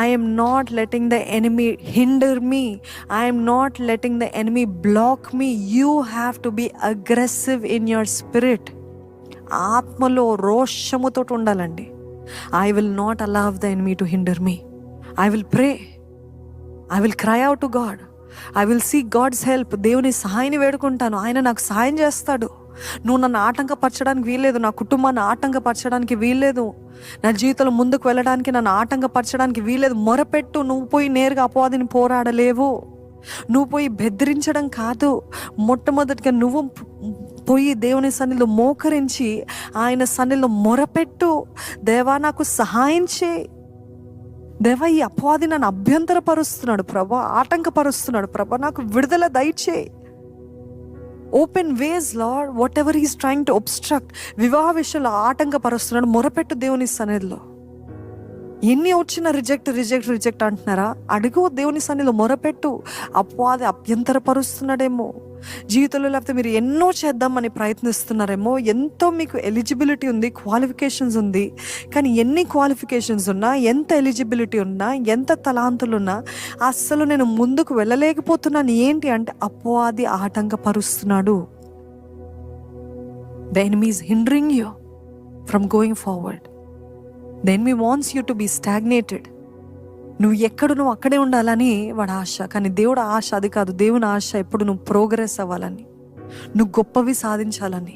S2: I am not letting the enemy hinder me. I am not letting the enemy block me. You have to be aggressive in your spirit. ఆత్మలో రోషముతో ఉండాలండి. I will not allow the enemy to hinder me. I will pray. I will cry out to God. I will seek God's help. దేవుని సహాయాన్ని వేడుకుంటాను, ఆయన నాకు సహాయం చేస్తాడు. నువ్వు నన్ను ఆటంకపరచడానికి వీల్లేదు, నా కుటుంబాన్ని ఆటంకపరచడానికి వీల్లేదు, నా జీవితంలో ముందుకు వెళ్ళడానికి నన్ను ఆటంకపరచడానికి వీల్లేదు. మొరపెట్టు. నువ్వు పోయి నేరుగా అపవాదిని పోరాడలేవు. నువ్వు పోయి బెదిరించడం కాదు. మొట్టమొదటిగా నువ్వు పోయి దేవుని సన్నిధిలో మోకరించి ఆయన సన్నిధిలో మొరపెట్టు. దేవా నాకు సహాయం చేయి. దేవా ఈ అపవాది నన్ను అభ్యంతరపరుస్తున్నాడు ప్రభా, ఆటంకపరుస్తున్నాడు ప్రభా, నాకు విడుదల దయచేయి. Open ways Lord, whatever he's trying to obstruct. వివాహ విషయంలో ఆటంకపరుస్తున్నాడు, మొరపెట్టు దేవుని సన్నిధిలో. ఎన్ని వచ్చినా రిజెక్ట్ అంటున్నారా? అడుగు, దేవుని సన్నిధిలో మొరపెట్టు. అపవాది అభ్యంతరపరుస్తున్నాడేమో జీవితంలో, లేకపోతే మీరు ఎన్నో చేద్దామని ప్రయత్నిస్తున్నారేమో. ఎంతో మీకు ఎలిజిబిలిటీ ఉంది, క్వాలిఫికేషన్స్ ఉంది, కానీ ఎన్ని క్వాలిఫికేషన్స్ ఉన్నా, ఎంత ఎలిజిబిలిటీ ఉన్నా, ఎంత తలాంతులున్నా అస్సలు నేను ముందుకు వెళ్ళలేకపోతున్నాను. ఏంటి అంటే అపవాది ఆటంకపరుస్తున్నాడు. The enemy is hindering you from going forward. The enemy wants you to be stagnated. నువ్వు నువ్వు అక్కడే ఉండాలని వాడు ఆశ, కానీ దేవుడు ఆశ అది కాదు. దేవుని ఆశ ఎప్పుడు నువ్వు ప్రోగ్రెస్ అవ్వాలని, నువ్వు గొప్పవి సాధించాలని,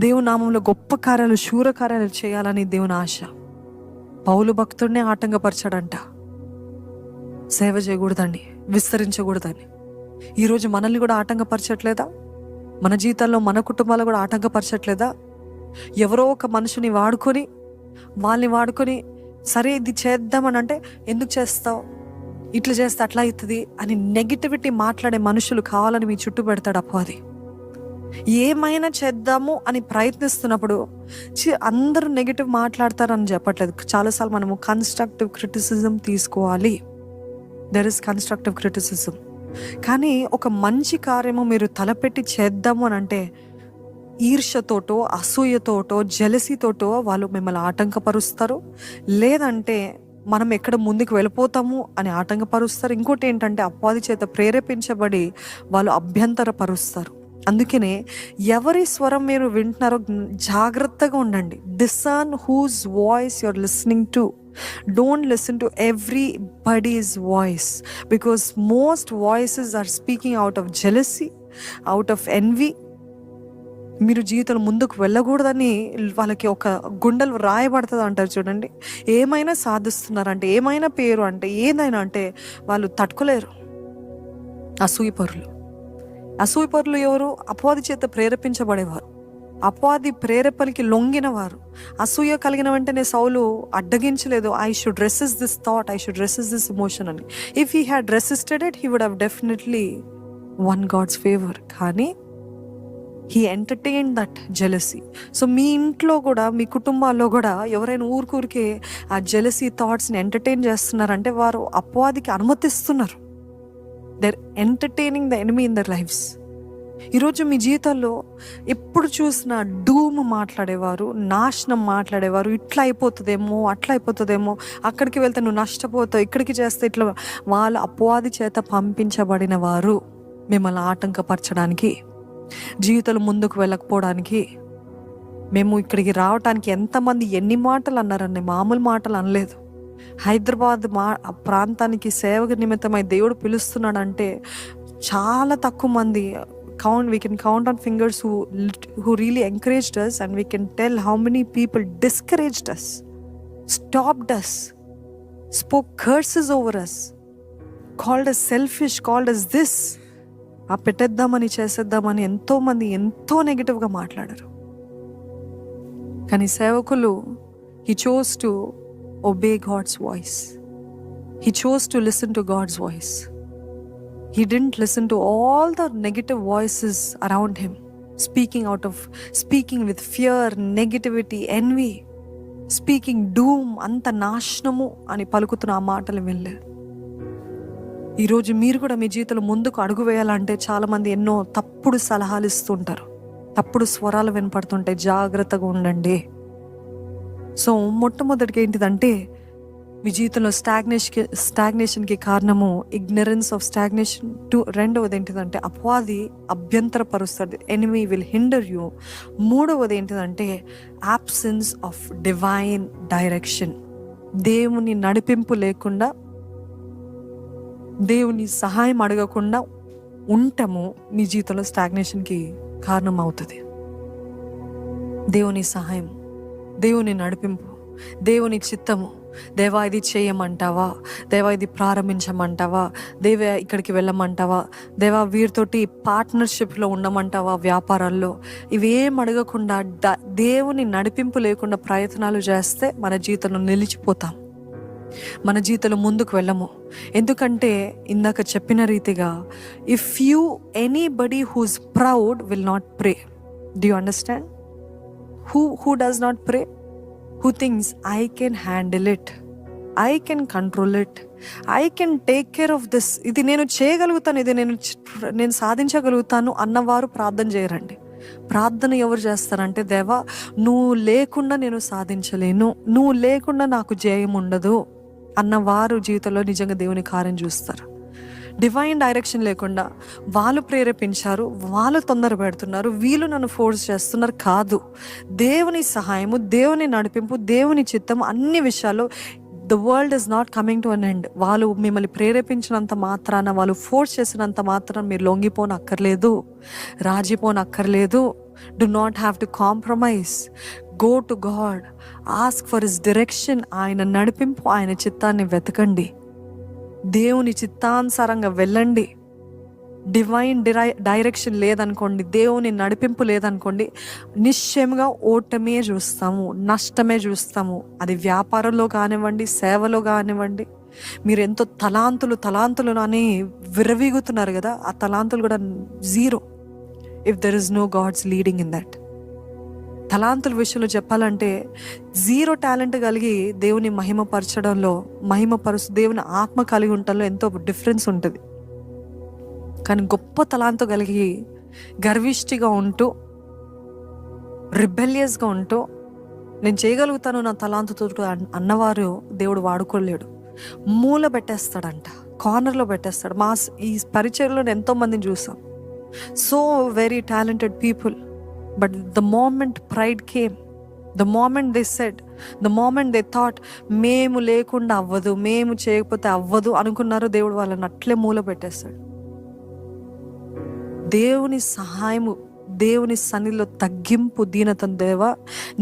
S2: దేవుని నామంలో గొప్ప కార్యాలు, శూర కార్యాలు చేయాలని దేవుని ఆశ. పౌలు భక్తుడినే ఆటంకపరచాడంట, సేవ చేయకూడదండి, విస్తరించకూడదని. ఈరోజు మనల్ని కూడా ఆటంకపరచట్లేదా? మన జీవితాల్లో మన కుటుంబాలు కూడా ఆటంకపరచట్లేదా? ఎవరో ఒక మనుషుని వాడుకొని, వాళ్ళని వాడుకొని సరే ఇది చేద్దామని అంటే, ఎందుకు చేస్తావు, ఇట్లా చేస్తే అట్లా అవుతుంది అని నెగిటివిటీ మాట్లాడే మనుషులు కావాలని మీ చుట్టూ పెడతాడు అపవాది. ఏమైనా చేద్దాము అని ప్రయత్నిస్తున్నప్పుడు అందరూ నెగిటివ్ మాట్లాడతారని చెప్పట్లేదు. చాలాసార్లు మనము కన్స్ట్రక్టివ్ క్రిటిసిజం తీసుకోవాలి. There is constructive criticism. కానీ ఒక మంచి కార్యము మీరు తలపెట్టి చేద్దాము అని అంటే ఈర్ష్యతోటో, అసూయతోటో, జెలసీతోటో వాళ్ళు మిమ్మల్ని ఆటంకపరుస్తారు. లేదంటే మనం ఎక్కడ ముందుకు వెళ్ళిపోతాము అని ఆటంకపరుస్తారు. ఇంకోటి ఏంటంటే అపవాది చేత ప్రేరేపించబడి వాళ్ళు అభ్యంతరపరుస్తారు. అందుకనే ఎవరి స్వరం మీరు వింటున్నారో జాగ్రత్తగా ఉండండి. Discern whose voice you are listening to. Don't listen to everybody's voice, because most voices are speaking out of jealousy, out of envy. మీరు జీవితంలో ముందుకు వెళ్ళకూడదని వాళ్ళకి ఒక గుండెలు రాయబడుతుంది అంటారు చూడండి. ఏమైనా సాధిస్తున్నారంటే, ఏమైనా పేరు అంటే, ఏదైనా అంటే వాళ్ళు తట్టుకోలేరు. అసూయపరులు ఎవరు? అపవాది చేత ప్రేరేపించబడేవారు, అపవాది ప్రేరేపణకి లొంగిన వారు. అసూయ కలిగిన వెంటనే సౌలు అడ్డగించలేదు. I should resist this thought, I should resist this emotion అని. If he had resisted it, he would have definitely won God's favour. కానీ he entertain that jealousy. So మీ ఇంట్లో కూడా, మీ కుటుంబాల్లో కూడా ఎవరైనా ఊరికే ఆ జెలసీ థాట్స్ని ఎంటర్టైన్ చేస్తున్నారంటే వారు అపవాదికి అనుమతిస్తున్నారు. They're entertaining the enemy in their lifes. ఈరోజు మీ జీవితాల్లో ఎప్పుడు చూసినా డూమ్ మాట్లాడేవారు, నాశనం మాట్లాడేవారు, ఇట్లా అయిపోతుందేమో, అట్లా అయిపోతుందేమో, అక్కడికి వెళ్తే నువ్వు నష్టపోతావు, ఇక్కడికి చేస్తే ఇట్లా, వాళ్ళ అపవాది చేత పంపించబడిన వారు మిమ్మల్ని ఆటంకపరచడానికి, జీవితాలు ముందుకు వెళ్ళకపోవడానికి. మేము ఇక్కడికి రావటానికి ఎంతమంది ఎన్ని మాటలు అన్నారండి, మామూలు మాటలు అనలేదు. హైదరాబాద్ ప్రాంతానికి సేవకు నిమిత్తమై దేవుడు పిలుస్తున్నాడంటే చాలా తక్కువ మంది, we can count on fingers who really encouraged us, and we can tell how many people discouraged us, stopped us, spoke curses over us, called us selfish, called us this. ఆ పెట్టేద్దామని చేసేద్దామని ఎంతో మంది ఎంతో నెగిటివ్గా మాట్లాడారు. కానీ సేవకులు, he chose to obey God's voice. He chose to listen to God's voice. He didn't listen to all the negative voices around him, speaking with fear, negativity, envy, speaking doom, anta నాశనము అని పలుకుతున్న ఆ మాటలు వినలేదు. ఈరోజు మీరు కూడా మీ జీవితంలో ముందుకు అడుగు వేయాలంటే చాలామంది ఎన్నో తప్పుడు సలహాలు ఇస్తుంటారు, తప్పుడు స్వరాలు వినపడుతుంటాయి. జాగ్రత్తగా ఉండండి. సో మొట్టమొదటిగా ఏంటిదంటే, మీ జీవితంలో స్టాగ్నేషన్కి కారణము ఇగ్నరెన్స్ ఆఫ్ స్టాగ్నేషన్. రెండవది ఏంటిదంటే అపవాది అభ్యంతరపరుస్తాడు, ఎనిమీ విల్ హిండర్ యూ. మూడవది ఏంటిదంటే absence ఆఫ్ డివైన్ డైరెక్షన్. దేవుని నడిపింపు లేకుండా, దేవుని సహాయం అడగకుండా ఉండటము మీ జీవితంలో స్టాగ్నేషన్కి కారణం అవుతుంది. దేవుని సహాయం, దేవుని నడిపింపు, దేవుని చిత్తము, దేవా ఇది చేయమంటావా, దేవా ఇది ప్రారంభించమంటావా, దేవా ఇక్కడికి వెళ్ళమంటావా, దేవా వీరితోటి పార్ట్నర్షిప్లో ఉండమంటావా, వ్యాపారాల్లో, ఇవేం అడగకుండా దేవుని నడిపింపు లేకుండా ప్రయత్నాలు చేస్తే మన జీవితంలో నిలిచిపోతాం, మన జీవితంలో ముందుకు వెళ్ళము. ఎందుకంటే ఇందాక చెప్పిన రీతిగా, if you anybody who's proud will not pray. Do you understand? Who does not pray? Who thinks I can handle it, I can control it, I can take care of this, ఇది నేను చేయగలుగుతాను, ఇది నేను సాధించగలుగుతాను అన్నవారు ప్రార్థన చేయరండి. ప్రార్థన ఎవరు చేస్తారంటే, దేవా నువ్వు లేకుండా నేను సాధించలేను, నువ్వు లేకుండా నాకు జయం ఉండదు అన్నవారు జీవితంలో నిజంగా దేవుని కార్యం చూస్తారు. డివైన్ డైరెక్షన్ లేకుండా వాళ్ళు ప్రేరేపించారు, వాళ్ళు తొందర పెడుతున్నారు, వీళ్ళు నన్ను ఫోర్స్ చేస్తున్నారు కాదు. దేవుని సహాయము, దేవుని నడిపింపు, దేవుని చిత్తము అన్ని విషయాల్లో the world is not coming to an end. వాళ్ళు మిమ్మల్ని ప్రేరేపించినంత మాత్రాన, వాళ్ళు ఫోర్స్ చేసినంత మాత్రాన మీరు లొంగిపోనక్కర్లేదు, రాజిపోనక్కర్లేదు. Do not have to compromise. Go to God, ask for his direction. ఆయన నడిపింపు, ఆయన చిత్తాన్ని వెతకండి, దేవుని చిత్తానుసారంగా వెళ్ళండి. డివైన్ డైరెక్షన్ లేదనుకోండి, దేవుని నడిపింపు లేదనుకోండి, నిశ్చయంగా ఓటమే చూస్తాము, నష్టమే చూస్తాము. అది వ్యాపారంలో కానివ్వండి, సేవలో కానివ్వండి. మీరు ఎంతో తలాంతులు అని విరవీగుతున్నారు కదా, ఆ తలాంతులు కూడా zero if there is no God's leading in that. తలాంతుల విషయంలో చెప్పాలంటే జీరో టాలెంట్ కలిగి దేవుని మహిమపరచడంలో, దేవుని ఆత్మ కలిగి ఉండటంలో ఎంతో డిఫరెన్స్ ఉంటుంది. కానీ గొప్ప తలాంతు కలిగి గర్విష్టిగా ఉంటూ, రిబెలియస్గా ఉంటూ, నేను చేయగలుగుతాను నా తలాంతుతో అన్నవారు దేవుడు వాడుకోలేడు. మూల పెట్టేస్తాడంట, కార్నర్లో పెట్టేస్తాడు. ఈ పరిచయంలో ఎంతో మందిని చూసాం, so very talented people. But the moment pride came, the moment they said, the moment they thought మేము లేకుండా అవ్వదు, మేము చేయకపోతే అవ్వదు అనుకున్నారు, దేవుడు వాళ్ళని అట్లే మూల పెట్టేస్తాడు. దేవుని సహాయము, దేవుని సన్నిధిలో తగ్గింపు, దీనతను, దేవా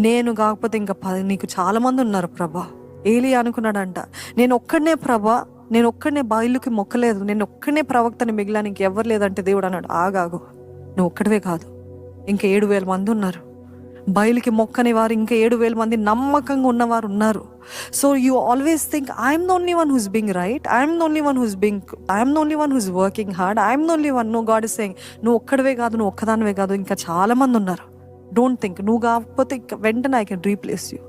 S2: నేను కాకపోతే ఇంకా నీకు చాలా మంది ఉన్నారు ప్రభా. ఏలి అనుకున్నాడంట, నేను ఒక్కడనే ప్రభా, నేను ఒక్కడనే బయలుకి మొక్కలేదు, నేను ఒక్కడనే ప్రవక్తని మిగిలానికి ఇంకెవ్వరు లేదంటే దేవుడు అన్నాడు, ఆగాగు, నువ్వు ఒక్కడవే కాదు, ఇంకా 7,000 మంది ఉన్నారు. బయలుకి మొక్కని వారు ఇంకా 7,000 మంది నమ్మకంగా ఉన్నవారు ఉన్నారు. So you always think I'm the only one who's being right, I'm the only one who's working hard, I'm the only one. No, God is saying నువ్వు ఒక్కడవే కాదు, నువ్వు ఒక్కదానివే కాదు, ఇంకా చాలా మంది ఉన్నారు. డోంట్ థింక్ నువ్వు కాకపోతే వెంటనే ఐ కెన్ రీప్లేస్ యూ.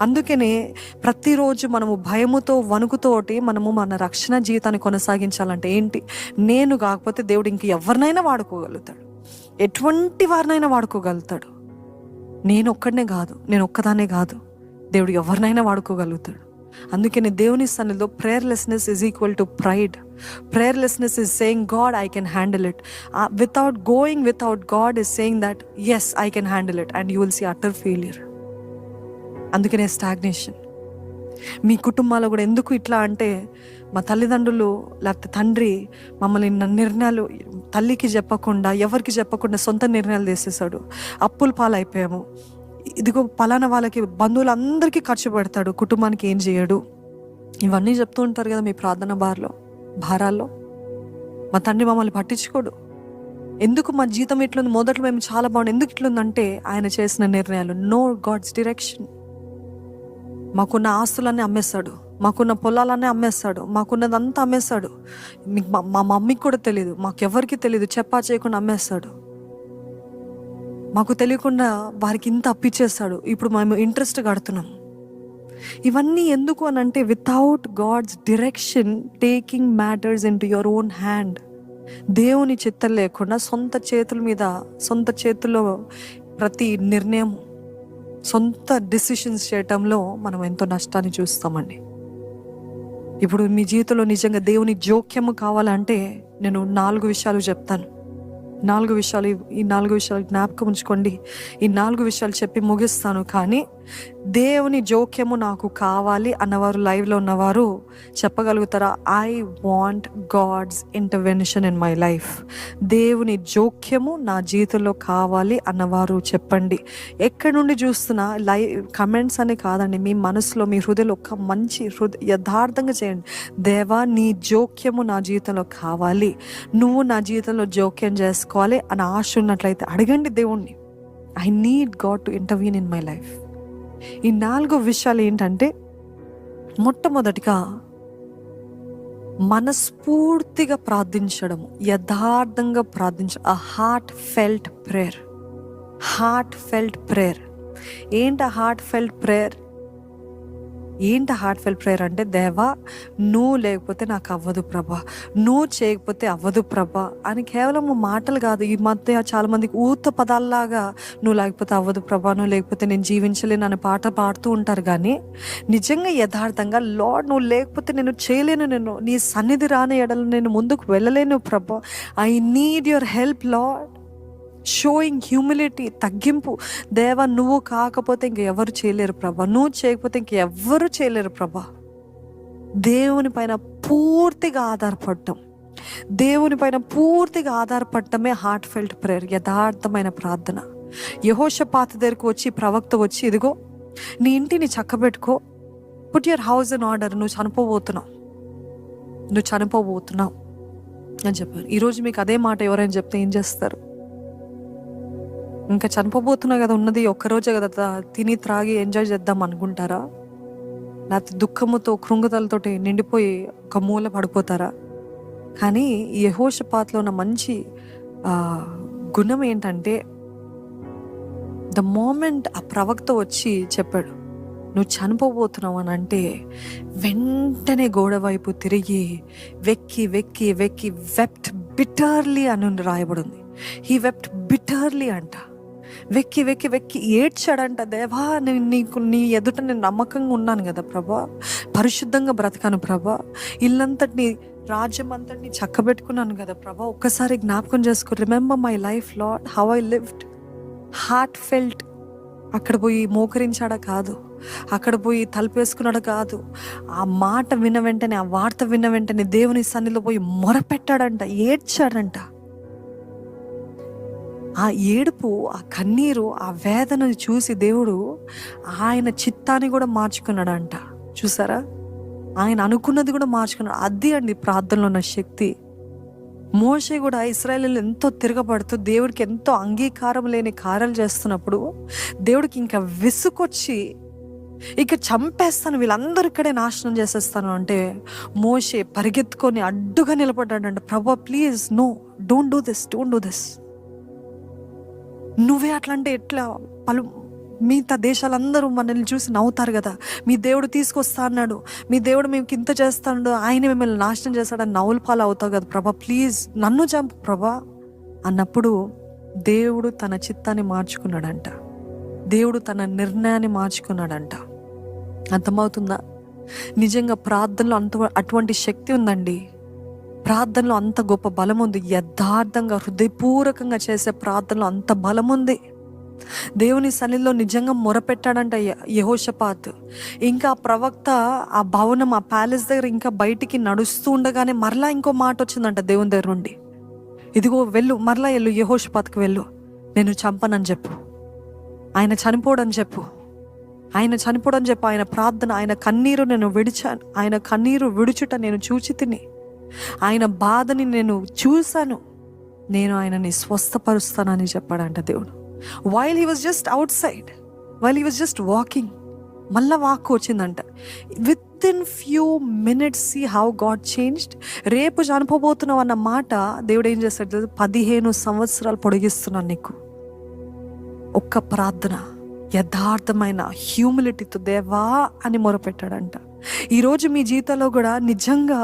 S2: అందుకనే ప్రతిరోజు మనము భయముతో, వణుకుతోటి మనము మన రక్షణ జీవితాన్ని కొనసాగించాలంటే ఏంటి? నేను కాకపోతే దేవుడు ఇంక ఎవరినైనా వాడుకోగలుగుతాడు, ఎటువంటి వారినైనా వాడుకోగలుగుతాడు. నేను ఒక్కడనే కాదు, నేను ఒక్కదానే కాదు, దేవుడు ఎవరినైనా వాడుకోగలుగుతాడు. అందుకని దేవుని సన్నిధిలో prayerlessness is equal to pride. Prayerlessness is saying God I can handle it. Without God is saying that yes I can handle it, and you will see utter failure. అందుకనే స్టాగ్నేషన్. మీ కుటుంబాల్లో కూడా ఎందుకు ఇట్లా అంటే, మా తల్లిదండ్రులు లేకపోతే తండ్రి మమ్మల్ని నిర్ణయాలు తల్లికి చెప్పకుండా, ఎవరికి చెప్పకుండా సొంత నిర్ణయాలు తీసేశాడు, అప్పుల పాలైపోయాము, ఇదిగో పలానా వాళ్ళకి బంధువులందరికీ ఖర్చు పెడతాడు, కుటుంబానికి ఏం చేయడు, ఇవన్నీ చెప్తూ ఉంటారు కదా మీ ప్రార్థన భారాల్లో. మా తండ్రి మమ్మల్ని పట్టించుకోడు. ఎందుకు మా జీతం ఇట్లుంది, మొదట్లో మేము చాలా బాగుంది, ఎందుకు ఇట్లుందంటే ఆయన చేసిన నిర్ణయాలు. No God's direction. మాకున్న ఆస్తులన్నీ అమ్మేస్తాడు, మాకున్న పొలాలన్నీ అమ్మేస్తాడు, మాకున్నదంతా అమ్మేస్తాడు. మా మమ్మీకి కూడా తెలియదు, మాకెవరికి తెలియదు, చెప్పా చేయకుండా అమ్మేస్తాడు. మాకు తెలియకుండా వారికి ఇంత అప్పిచ్చేస్తాడు. ఇప్పుడు మేము ఇంట్రెస్ట్ కడుతున్నాం. ఇవన్నీ ఎందుకు అని అంటే, without God's direction, taking matters into your own hand. దేవుని చిత్తం లేకుండా సొంత చేతుల్లో ప్రతి నిర్ణయం, సొంత డిసిషన్స్ చేయటంలో మనం ఎంతో నష్టాన్ని చూస్తామండి. ఇప్పుడు మీ జీవితంలో నిజంగా దేవుని జోక్యము కావాలంటే నేను 4 విషయాలు చెప్తాను. 4 విషయాలు, ఈ 4 విషయాలు జ్ఞాపకం ఉంచుకోండి. ఈ 4 విషయాలు చెప్పి ముగిస్తాను. కానీ దేవుని జోక్యము నాకు కావాలి అన్నవారు, లైవ్లో ఉన్నవారు చెప్పగలుగుతారా? I want God's intervention in my life. దేవుని జోక్యము నా జీవితంలో కావాలి అన్నవారు చెప్పండి. ఎక్కడి నుండి చూస్తున్నా కమెంట్స్ అని కాదండి, మీ మనసులో, మీ హృదయంలో ఒక మంచి యథార్థంగా చేయండి. దేవా, నీ జోక్యము నా జీవితంలో కావాలి, నువ్వు నా జీవితంలో జోక్యం చేసుకోవాలి అని ఆశ ఉన్నట్లయితే అడగండి దేవుణ్ణి. I need God to intervene in my life. ఈ 4 విషయాలు ఏంటంటే, మొట్టమొదటిగా మనస్ఫూర్తిగా ప్రార్థించడము, యథార్థంగా ప్రార్థించడం. Heart felt prayer. ఏంటి హార్ట్ ఫెల్ట్ ప్రేయర్ అంటే, దేవా నువ్వు లేకపోతే నాకు అవ్వదు ప్రభా, నువ్వు చేయకపోతే అవ్వదు ప్రభా అని కేవలం మాటలు కాదు. ఈ మధ్య చాలా మందికి ఊత పదాల్లాగా నువ్వు లేకపోతే అవ్వదు ప్రభా, నువ్వు లేకపోతే నేను జీవించలేను అనే పాట పాడుతూ ఉంటారు. కానీ నిజంగా యథార్థంగా, లార్డ్ నువ్వు లేకపోతే నేను చేయలేను, నేను నీ సన్నిధి రాని ఎడలు నేను ముందుకు వెళ్ళలేను ప్రభా, I need your help Lord. Showing humility, తగ్గింపు. దేవా నువ్వు కాకపోతే ఇంక ఎవరు చేయలేరు ప్రభా, నువ్వు చేయకపోతే ఇంక ఎవరు చేయలేరు ప్రభా. దేవుని పైన పూర్తిగా ఆధారపడటమే హార్ట్ ఫెల్ట్ ప్రేయర్, యథార్థమైన ప్రార్థన. యెహోషాపాతు దగ్గరకు వచ్చి ప్రవక్త వచ్చి, ఇదిగో నీ ఇంటిని చక్కబెట్టుకో, put your house in order, నువ్వు చనిపోబోతున్నావు, అని చెప్పారు. ఈరోజు మీకు అదే మాట ఎవరైనా చెప్తే ఏం చేస్తారు? ఇంకా చనిపోబోతున్నా కదా, ఉన్నది ఒక్కరోజే కదా, తిని త్రాగి ఎంజాయ్ చేద్దాం అనుకుంటారా? లేకపోతే దుఃఖముతో కృంగుదలతోటి నిండిపోయి ఒక మూల పడిపోతారా? కానీ యెహోషాపాతులో ఉన్న మంచి గుణం ఏంటంటే, ద మోమెంట్ ఆ ప్రవక్త వచ్చి చెప్పాడు నువ్వు చనిపోబోతున్నావు అని అంటే, వెంటనే గోడ వైపు తిరిగి వెక్కి వెక్కి వెక్కి వెప్ట్ బిటర్లీ అని రాయబడింది. హీ వెప్ట్ బిటర్లీ అంట. వెక్కి వెక్కి వెక్కి ఏడ్చాడంట. దేవా, నేను నీకు నీ ఎదుట నేను నమ్మకంగా ఉన్నాను కదా ప్రభా, పరిశుద్ధంగా బ్రతకాను ప్రభా, ఇల్లంతటిని రాజ్యం అంతటిని చక్కబెట్టుకున్నాను కదా ప్రభా, ఒక్కసారి జ్ఞాపకం చేసుకో. Remember my life lord, how I lived. Heart felt. అక్కడ పోయి మోకరించాడా కాదు, అక్కడ పోయి తలుపేసుకున్నాడు కాదు. ఆ మాట విన్న వెంటనే, ఆ వార్త విన్న వెంటనే దేవుని సన్నిధిలో పోయి మొరపెట్టాడంట, ఏడ్చాడంట. ఆ ఏడుపు, ఆ కన్నీరు, ఆ వేదనను చూసి దేవుడు ఆయన చిత్తాన్ని కూడా మార్చుకున్నాడంట. చూసారా? ఆయన అనుకున్నది కూడా మార్చుకున్నాడు. అది అండి ప్రార్థనలో ఉన్న శక్తి. మోషే కూడా ఇశ్రాయేలీయులు ఎంతో తిరగబడుతూ దేవుడికి ఎంతో అంగీకారం లేని కార్యాలు చేస్తున్నప్పుడు దేవుడికి ఇంకా విసుకొచ్చి ఇక చంపేస్తాను, వీళ్ళందరూ ఇక్కడే నాశనం చేసేస్తాను అంటే మోషే పరిగెత్తుకొని అడ్డుగా నిలబడ్డాడంట. ప్రభా please, no, don't do this, don't do this. నువ్వే అట్లా అంటే ఎట్లా? మిగతా దేశాలందరూ మనల్ని చూసి నవ్వుతారు కదా, మీ దేవుడు తీసుకొస్తా అన్నాడు, మీ దేవుడు మేము ఇంత చేస్తాడు, ఆయన మిమ్మల్ని నాశనం చేస్తాడని నవ్వుల పాలు అవుతావు కదా ప్రభా, ప్లీజ్ నన్ను చంపు ప్రభా అన్నప్పుడు దేవుడు తన చిత్తాన్ని మార్చుకున్నాడంట. దేవుడు తన నిర్ణయాన్ని మార్చుకున్నాడంట. అర్థమవుతుందా? నిజంగా ప్రార్థనలో అటువంటి శక్తి ఉందండి. ప్రార్థనలో అంత గొప్ప బలం ఉంది. యథార్థంగా హృదయపూర్వకంగా చేసే ప్రార్థనలో అంత బలం ఉంది. దేవుని సన్నిధిలో నిజంగా మొరపెట్టాడంట యెహోషాపాత్. ఇంకా ఆ ప్రవక్త ఆ భవనం, ఆ ప్యాలెస్ దగ్గర ఇంకా బయటికి నడుస్తూ ఉండగానే మరలా ఇంకో మాట వచ్చిందంట దేవుని దగ్గర నుండి. ఇదిగో వెళ్ళు, మరలా వెళ్ళు, యెహోషాపాత్కి వెళ్ళు, నేను చంపనని చెప్పు, ఆయన చనిపోడని చెప్పు, ఆయన చనిపోడని చెప్పు. ఆయన ప్రార్థన, ఆయన కన్నీరు నేను విడిచాను, ఆయన కన్నీరు విడుచుట నేను చూచి తిని, ఆయన బాధని నేను చూశాను, నేను ఆయనని స్వస్థపరుస్తానని చెప్పాడంట దేవుడు. While he was just outside, while he was just walking, మళ్ళా వాక్ వచ్చిందంట. Within few minutes see how God changed. రేపు చనిపోబోతున్నావు అన్న మాట దేవుడు ఏం చేస్తాడు? 15 సంవత్సరాలు పొడిగిస్తున్నాను నీకు. ఒక్క ప్రార్థన, యథార్థమైన హ్యూమిలిటీతో దేవా అని మొరపెట్టాడంట. ఈరోజు మీ జీవితంలో కూడా నిజంగా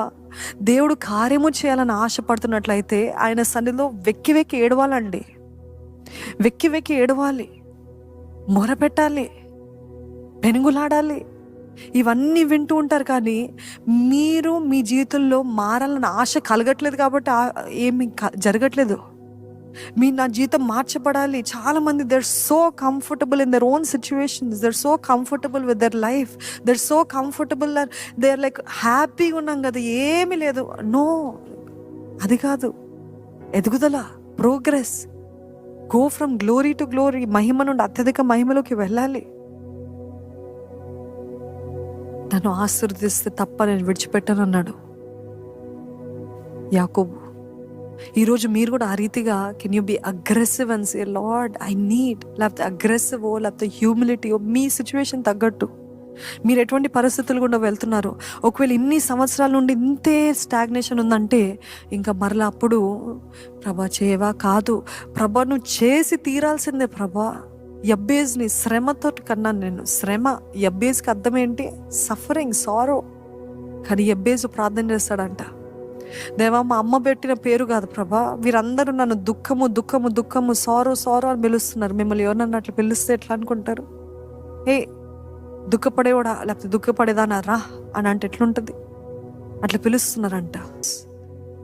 S2: దేవుడు కార్యము చేయాలని ఆశపడుతున్నట్లయితే ఆయన సన్నిధిలో వెక్కి వెక్కి ఏడవాలండి. వెక్కి వెక్కి ఏడవాలి, మొరపెట్టాలి, పెనుగులాడాలి. ఇవన్నీ వింటూ ఉంటారు కానీ మీరు మీ జీవితంలో మారాలని ఆశ కలగట్లేదు కాబట్టి ఏమి జరగట్లేదు. నా జీవితం మార్చబడాలి. చాలా మంది they are so comfortable in their own situations, they are so comfortable with their life, they are so comfortable, they are like హ్యాపీగా ఉన్నాం కదా, ఏమీ లేదు. నో, అది కాదు ఎదుగుదల, progress. Go from glory to glory. మహిమ నుండి అత్యధిక మహిమలోకి వెళ్ళాలి. నన్ను ఆశీర్వదిస్తే తప్ప నేను విడిచిపెట్టను అన్నాడు యాకోబు. ఈరోజు మీరు కూడా ఆ రీతిగా can you be aggressive and say lord I need, లేకపోతే అగ్రెసివ్ లేకపోతే హ్యూమిలిటీ మీ సిచ్యువేషన్ తగ్గట్టు మీరు ఎటువంటి పరిస్థితులు గుండా వెళ్తున్నారు. ఒకవేళ ఇన్ని సంవత్సరాల నుండి ఇంతే స్టాగ్నేషన్ ఉందంటే ఇంకా మరలా అప్పుడు ప్రభా చేయవా? కాదు ప్రభా, నువ్వు చేసి తీరాల్సిందే ప్రభా. యబ్బేజ్ని శ్రమతో కన్నాను నేను. శ్రమ, యబ్బేజ్కి అర్థం ఏంటి? సఫరింగ్, సారో. కానీ యబ్బేజు ప్రార్థన చేస్తాడంట, దేవా మా అమ్మ పెట్టిన పేరు కాదు ప్రభా, వీరందరూ నన్ను దుఃఖము దుఃఖము దుఃఖము సారో సారో అని పిలుస్తున్నారు. మిమ్మల్ని ఎవరన్నా అట్లా పిలుస్తే ఎట్లా అనుకుంటారు? ఏ దుఃఖపడేవాడా లేకపోతే దుఃఖపడేదానా రా అని అంటే ఎట్లుంటుంది? అట్లా పిలుస్తున్నారంట.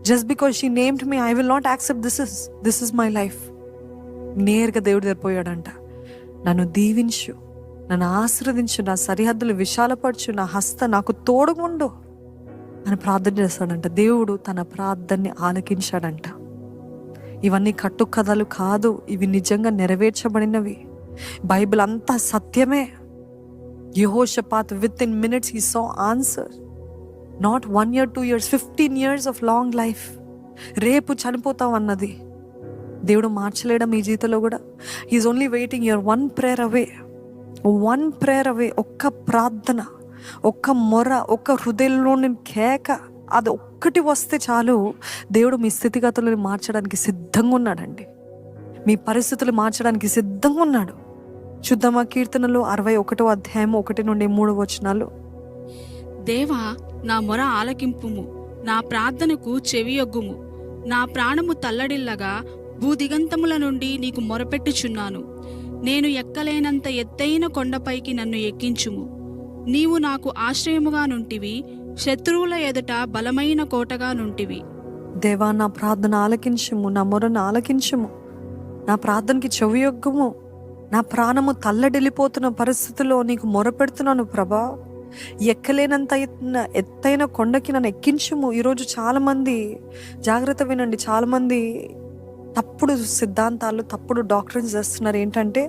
S2: Just because she named me, I will not accept this is my life. నేరుగా దేవుడి దగ్గర పోయాడంట. నన్ను దీవించు, నన్ను ఆశీర్వదించు, నా సరిహద్దులు విశాలపరచు, నా హస్త నాకు తోడుగుండు అని ప్రార్థన చేస్తాడంట. దేవుడు తన ప్రార్థనని ఆలకించాడంట. ఇవన్నీ కట్టుకథలు కాదు, ఇవి నిజంగా నెరవేర్చబడినవి. బైబిల్ అంతా సత్యమే. Jehoshaphat within minutes he saw answer. Not 1 year 2 years, 15 years of long life. రేపు చనిపోతాం అన్నది దేవుడు మార్చలేడా మీ జీవితంలో కూడా? He's only waiting your one prayer away. ఒక్క ప్రార్థన, ఒక్క మొర, ఒక్క హృదయంలోని కేక, అది ఒక్కటి వస్తే చాలు దేవుడు మీ స్థితిగతులను మార్చడానికి సిద్ధంగా ఉన్నాడండి. మీ పరిస్థితులు మార్చడానికి సిద్ధంగా ఉన్నాడు. చూద్దామా కీర్తనలు 61వ అధ్యాయం 1-3 వచనాలు.
S3: దేవా, నా మొర ఆలకింపుము, నా ప్రార్థనకు చెవియొగ్గుము. నా ప్రాణము తల్లడిల్లగా భూదిగంతముల నుండి నీకు మొరపెట్టుచున్నాను. నేను ఎక్కలేనంత ఎత్తైన కొండపైకి నన్ను ఎక్కించుము. నీవు నాకు ఆశ్రయముగా నుంటివి, శత్రువుల ఎదుట బలమైన కోటగా నుంటివి.
S2: దేవా, నా ప్రార్థన ఆలకించుము, నా మొరను ఆలకించుము, నా ప్రార్థనకి చెవియొగ్గుము. నా ప్రాణము తల్లడిల్లిపోతున్న పరిస్థితుల్లో నీకు మొరపెడుతున్నాను ప్రభా. ఎక్కలేనంత ఎత్తైన కొండకి నన్ను ఎక్కించుము. ఈరోజు చాలామంది, జాగ్రత్త వినండి, చాలామంది తప్పుడు సిద్ధాంతాలు, తప్పుడు డాక్టరీన్స్ చేస్తున్నారు. ఏంటంటే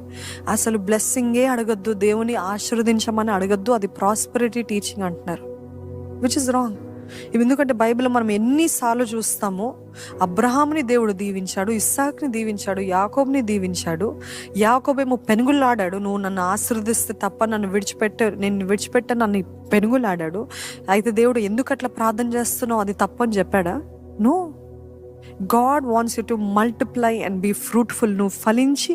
S2: అసలు బ్లెస్సింగే అడగద్దు, దేవుని ఆశీర్వదించమని అడగద్దు, అది ప్రాస్పెరిటీ టీచింగ్ అంటున్నారు, విచ్ ఇస్ రాంగ్. ఎందుకంటే బైబిల్లో మనం ఎన్నిసార్లు చూస్తామో, అబ్రహాముని దేవుడు దీవించాడు, ఇస్సాక్ని దీవించాడు, యాకోబుని దీవించాడు. యాకోబేమో పెనుగులాడాడు, నువ్వు నన్ను ఆశీర్వదిస్తే తప్ప నేను విడిచిపెట్ట నన్ను పెనుగులాడాడు. అయితే దేవుడు ఎందుకు అట్లా ప్రార్థన చేస్తున్నావు, అది తప్పని చెప్పాడా? No, God wants you to multiply and be fruitful. నువ్వు ఫలించి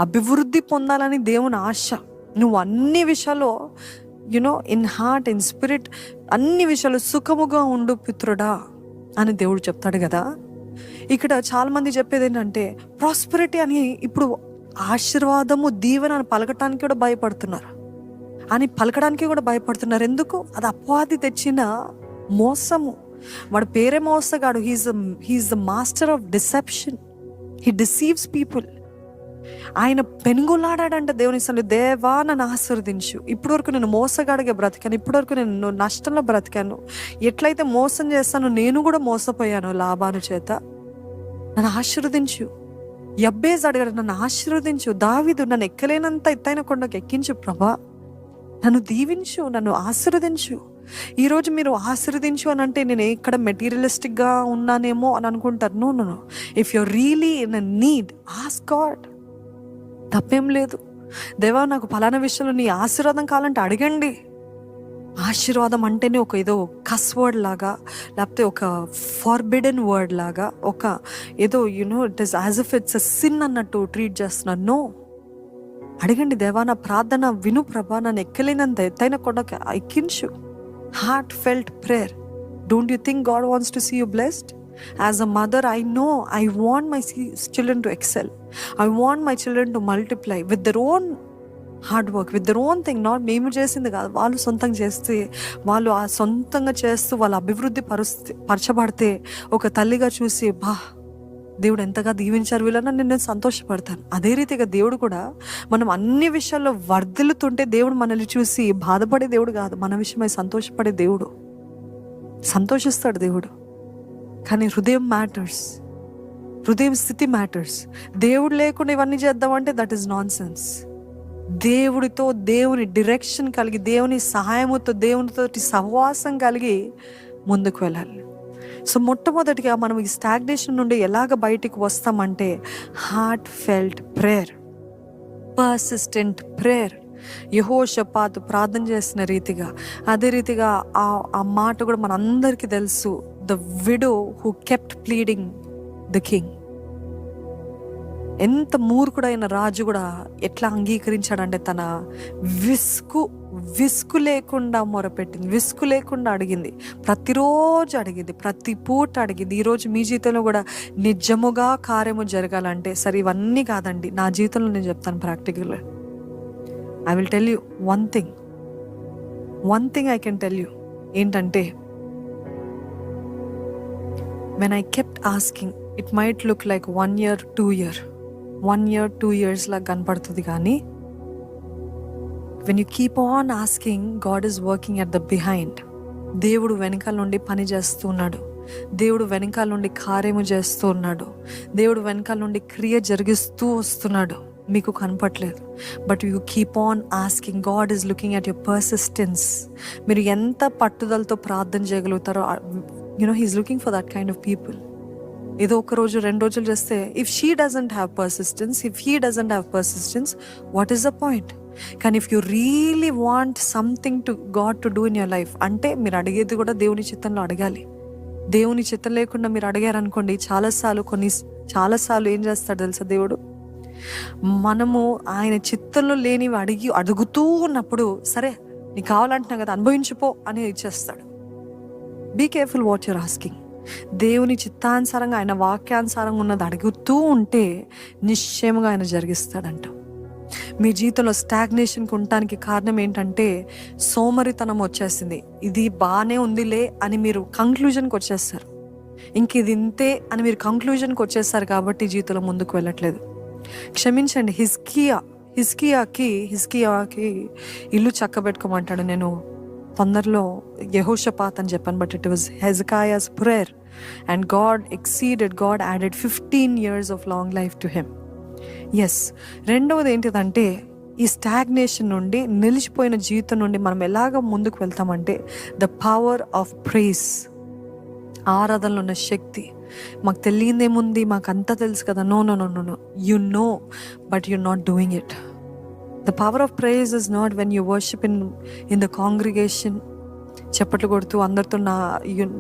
S2: అభివృద్ధి పొందాలని దేవుని ఆశ. నువ్వు అన్ని విషయాల్లో ఇన్ హార్ట్, ఇన్ స్పిరిట్, అన్ని విషయాలు సుఖముగా ఉండు పుత్రుడా అని దేవుడు చెప్తాడు కదా. ఇక్కడ చాలా మంది చెప్పేది ఏంటంటే ప్రాస్పెరిటీ అని, ఇప్పుడు ఆశీర్వాదము, దీవెన అని పలకటానికి కూడా భయపడుతున్నారు. ఎందుకు? అది అపవాది తెచ్చిన మోసము. వాడు పేరే మోసగాడు. He is the master of deception. He deceives people. ఆయన పెనుగులాడాడంట దేవుని సన్నిధిలో, దేవా నన్ను ఆశీర్వదించు. ఇప్పటి వరకు నేను మోసగాడిగా బ్రతికాను, ఇప్పటి వరకు నేను నష్టంలో బ్రతికాను, ఎట్లయితే మోసం చేస్తానో నేను కూడా మోసపోయాను లాబాను చేత, నన్ను ఆశీర్వదించు. యబ్బేజ్ అడిగాడు, నన్ను ఆశీర్వదించు. దావీదు, నన్ను ఎక్కలేనంత ఎత్తైన కొండకు ఎక్కించు ప్రభా, నన్ను దీవించు, నన్ను ఆశీర్వదించు. ఈరోజు మీరు ఆశీర్వదించు అని అంటే నేను ఇక్కడ మెటీరియలిస్టిక్గా ఉన్నానేమో అని అనుకుంటారు. No, if you really in a need, ask God. తప్పేం లేదు. దేవా, నాకు ఫలానా విషయంలో నీ ఆశీర్వాదం కావాలంటే అడగండి. ఆశీర్వాదం అంటేనే ఒక ఏదో కస్ వర్డ్ లాగా, లేకపోతే ఒక ఫార్బిడెన్ వర్డ్ లాగా, ఒక ఏదో it is as if it's a sin అన్నట్టు ట్రీట్ చేస్తున్నాను. నో, అడగండి. దేవా, నా ప్రార్థన విను ప్రభా, నన్ను ఎక్కలేనంత ఎత్తైన కొండకి ఎక్కించు. Heartfelt prayer. Don't you think God wants to see you blessed? As a mother, I know I want my children to excel. I want my children to multiply with their own hard work, with their own thing. Not మేము చేసింది కాదు, వాళ్ళు సొంతంగా చేస్తే, వాళ్ళు ఆ సొంతంగా చేస్తూ వాళ్ళ అభివృద్ధి పరచబడితే ఒక తల్లిగా చూసి, దేవుడు ఎంతగా దీవించారు వీళ్ళని నేను సంతోషపడతాను. అదే రీతిగా దేవుడు కూడా మనం అన్ని విషయాల్లో వర్ధిల్లుతుంటే దేవుడు మనల్ని చూసి బాధపడే దేవుడు కాదు, మన విషయమై సంతోషపడే దేవుడు. సంతోషిస్తాడు దేవుడు. కానీ హృదయం మ్యాటర్స్, హృదయం స్థితి మ్యాటర్స్. దేవుడు లేకుండా ఇవన్నీ చేద్దామంటే దట్ ఈస్ నాన్ సెన్స్. దేవుడితో, దేవుని డైరెక్షన్ కలిగి, దేవుని సహాయముతో, దేవునితో సహవాసం కలిగి ముందుకు వెళ్ళాలి. సో మొట్టమొదటిగా మనం ఈ స్టాగ్నేషన్ నుండి ఎలాగ బయటికి వస్తామంటే heartfelt prayer, persistent prayer. Jehoshaphat ప్రార్థన చేసిన రీతిగా, అదే రీతిగా ఆ మాట కూడా మనందరికీ తెలుసు, the widow who kept pleading the king. ఎంత మూర్ఖుడైన రాజు కూడా ఎట్లా అంగీకరించాడంటే తన విసుగు లేకుండా మొరపెట్టింది, విసుగు లేకుండా అడిగింది, ప్రతిరోజు అడిగింది, ప్రతి పూట అడిగింది. ఈరోజు మీ జీవితంలో కూడా నిజముగా కార్యము జరగాలంటే, సరే ఇవన్నీ కాదండి, నా జీవితంలో నేను చెప్తాను practical. I will tell you one thing I can tell you. ఏంటంటే, when I kept asking, it might look like 1 year, 2 years లా కనపడుతుంది. కానీ when you keep on asking, God is working at the behind. దేవుడు వెనకాల నుండి పని చేస్తున్నాడు, దేవుడు వెనకాల నుండి కార్యము చేస్తూ ఉన్నాడు, దేవుడు వెనకాల నుండి క్రియ జరిగిస్తూ వస్తున్నాడు. మీకు కనపట్లేదు, but you keep on asking. God is looking at your persistence. మీరు ఎంత పట్టుదలతో ప్రార్థన చేయగలుగుతారో, he's looking for that kind of people. ఏదో ఒక రోజు 2 రోజులు చేస్తే if she doesn't have persistence, if he doesn't have persistence, what is the point? కానీ if you really want something to God to do in your life అంటే మీరు అడిగేది కూడా దేవుని చిత్తంలో అడగాలి. దేవుని చిత్తం లేకుండా మీరు అడిగారనుకోండి, చాలాసార్లు ఏం చేస్తాడు తెలుసా దేవుడు? మనము ఆయన చిత్తంలో లేనివి అడుగుతూ ఉన్నప్పుడు, సరే నీకు కావాలంటున్నా కదా అనుభవించిపో అని ఇచ్చేస్తాడు. Be careful what you're asking. దేవుని చిత్తానుసారంగా ఆయన వాక్యానుసారంగా ఉన్నది అడుగుతూ ఉంటే నిశ్చయముగా ఆయన జరిగిస్తాడంట. మీ జీవితంలో స్టాగ్నేషన్కి ఉండటానికి కారణం ఏంటంటే సోమరితనం వచ్చేసింది. ఇది బాగానే ఉందిలే అని మీరు కంక్లూజన్కి వచ్చేస్తారు. ఇంక ఇది ఇంతే అని మీరు కంక్లూజన్కి వచ్చేస్తారు కాబట్టి జీవితంలో ముందుకు వెళ్ళట్లేదు. క్షమించండి, హిజ్కియాకి ఇల్లు చక్కబెట్టుకోమంటాడు. నేను తొందరలో యెహోషాపాత్ అని చెప్పాను, but it was Hezekiah's prayer and God added 15 years of long life to him. Yes. రెండవది ఏంటిదంటే ఈ స్టాగ్నేషన్ నుండి, నిలిచిపోయిన జీవితం నుండి మనం ఎలాగ ముందుకు వెళ్తామంటే ద పవర్ ఆఫ్ ప్రైజ్. ఆరాధనలో ఉన్న శక్తి. మాకు తెలియదేముంది, మాకు అంతా తెలుసు కదా. No, you know but you not doing it. The power of praise is not when you worship in the congregation, చప్పట్లు కొడుతూ అందరితో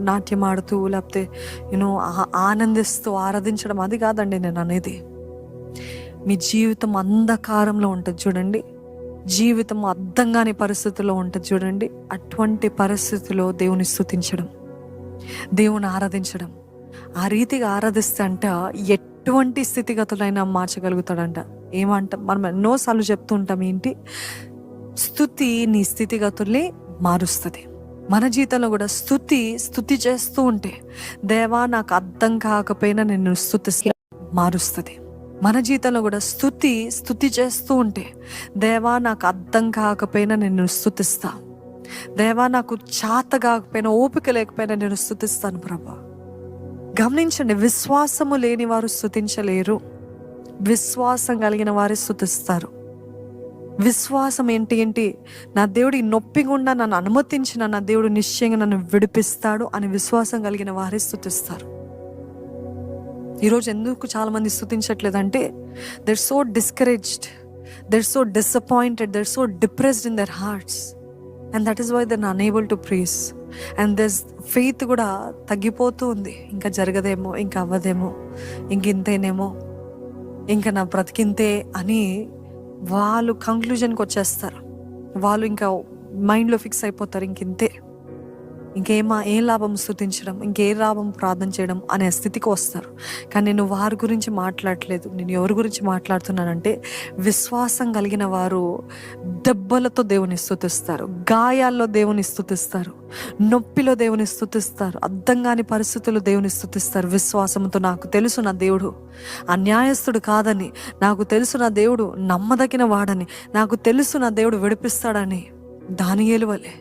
S2: నాట్యం ఆడుతూ లేకపోతే ఆనందిస్తూ ఆరాధించడం, అది కాదండి నేను అనేది. మీ జీవితం అంధకారంలో ఉంటుంది చూడండి, జీవితం అర్థం కాని పరిస్థితుల్లో ఉంటుంది చూడండి. అటువంటి పరిస్థితుల్లో దేవుని స్తుతించడం, దేవుని ఆరాధించడం, ఆ రీతిగా ఆరాధిస్తే అంట ఎటువంటి స్థితిగతులైనా మార్చగలుగుతాడంట. మనం ఎన్నోసార్లు చెప్తూ ఉంటాం, ఏంటి? స్తుతి నీ స్థితిగతుల్ని మారుస్తుంది. మన జీవితంలో కూడా స్తుతి చేస్తూ ఉంటే, దేవా నాకు అర్థం కాకపోయినా నేను స్తుతిస్తా, మారుస్తుంది. మన జీవితంలో కూడా స్తుతి చేస్తూ ఉంటే, దేవా నాకు అర్థం కాకపోయినా నేను స్తుతిస్తా, దేవా నాకు చేత కాకపోయినా ఓపిక లేకపోయినా నేను స్తుతిస్తాను ప్రభా. గమనించండి, విశ్వాసము లేని వారు స్తుతించలేరు, విశ్వాసం కలిగిన వారే స్తుతిస్తారు. విశ్వాసం ఏంటి? నా దేవుడు ఈ నొప్పి గుండా నన్ను అనుమతించిన నా దేవుడు నిశ్చయంగా నన్ను విడిపిస్తాడు అని విశ్వాసం కలిగిన వారే స్తుతిస్తారు. ఈరోజు ఎందుకు చాలా మంది స్తుతించట్లేదంటే they're so discouraged, they're so disappointed, they're so depressed in their hearts, and that is why they're unable to praise. And there's faith కూడా తగ్గిపోతూ ఉంది. ఇంకా జరగదేమో, ఇంకా అవ్వదేమో, ఇంతేనేమో, ఇంకా నా బ్రతికింతే అని వాళ్ళు కంక్లూజన్కి వచ్చేస్తారు. వాళ్ళు ఇంకా మైండ్లో ఫిక్స్ అయిపోతారు, ఇంతే, ఏం లాభం స్తుతించడం, ఇంకే లాభం ప్రార్థన చేయడం అనే స్థితికి వస్తారు. కానీ నేను వారి గురించి మాట్లాడలేదు. నేను ఎవరి గురించి మాట్లాడుతున్నానంటే, విశ్వాసం కలిగిన వారు దెబ్బలతో దేవుని స్తుతిస్తారు, గాయాల్లో దేవుని స్తుతిస్తారు, నొప్పిలో దేవుని స్తుతిస్తారు, అర్థం కాని పరిస్థితుల్లో దేవుని స్తుతిస్తారు. విశ్వాసంతో నాకు తెలుసు నా దేవుడు అన్యాయస్తుడు కాదని, నాకు తెలుసు నా దేవుడు నమ్మదగిన వాడని, నాకు తెలుసు నా దేవుడు విడిపిస్తాడని. దానియేలు వలె,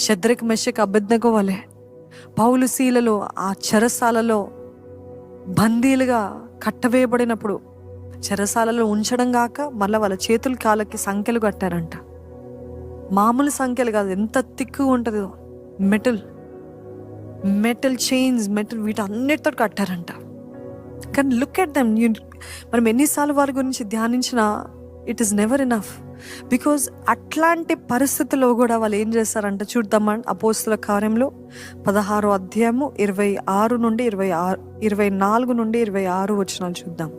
S2: షద్రక్ మెషక్ అబేద్నెగో వలె, పౌలు శీలలో ఆ చెరసాలలో బందీలుగా కట్టవేయబడినప్పుడు చెరసాలలో ఉంచడం గాక మళ్ళీ వాళ్ళ చేతులు కాళ్ళకి సంఖ్యలు కట్టారంట. మామూలు సంఖ్యలు కాదు, ఎంత తిక్కుగా ఉంటుందో, మెటల్ చైన్స్, వీటన్నిటితో కట్టారంట. కానీ లుక్ ఎట్ దెమ్. మనం ఎన్నిసార్లు వారి గురించి ధ్యానించినా it is never enough. Because అట్లాంటి పరిస్థితుల్లో కూడా వాళ్ళు ఏం చేస్తారంట చూద్దామని అపోస్తుల కార్యంలో 16వ అధ్యాయము 24 నుండి 26 వచనాలు చూద్దాం.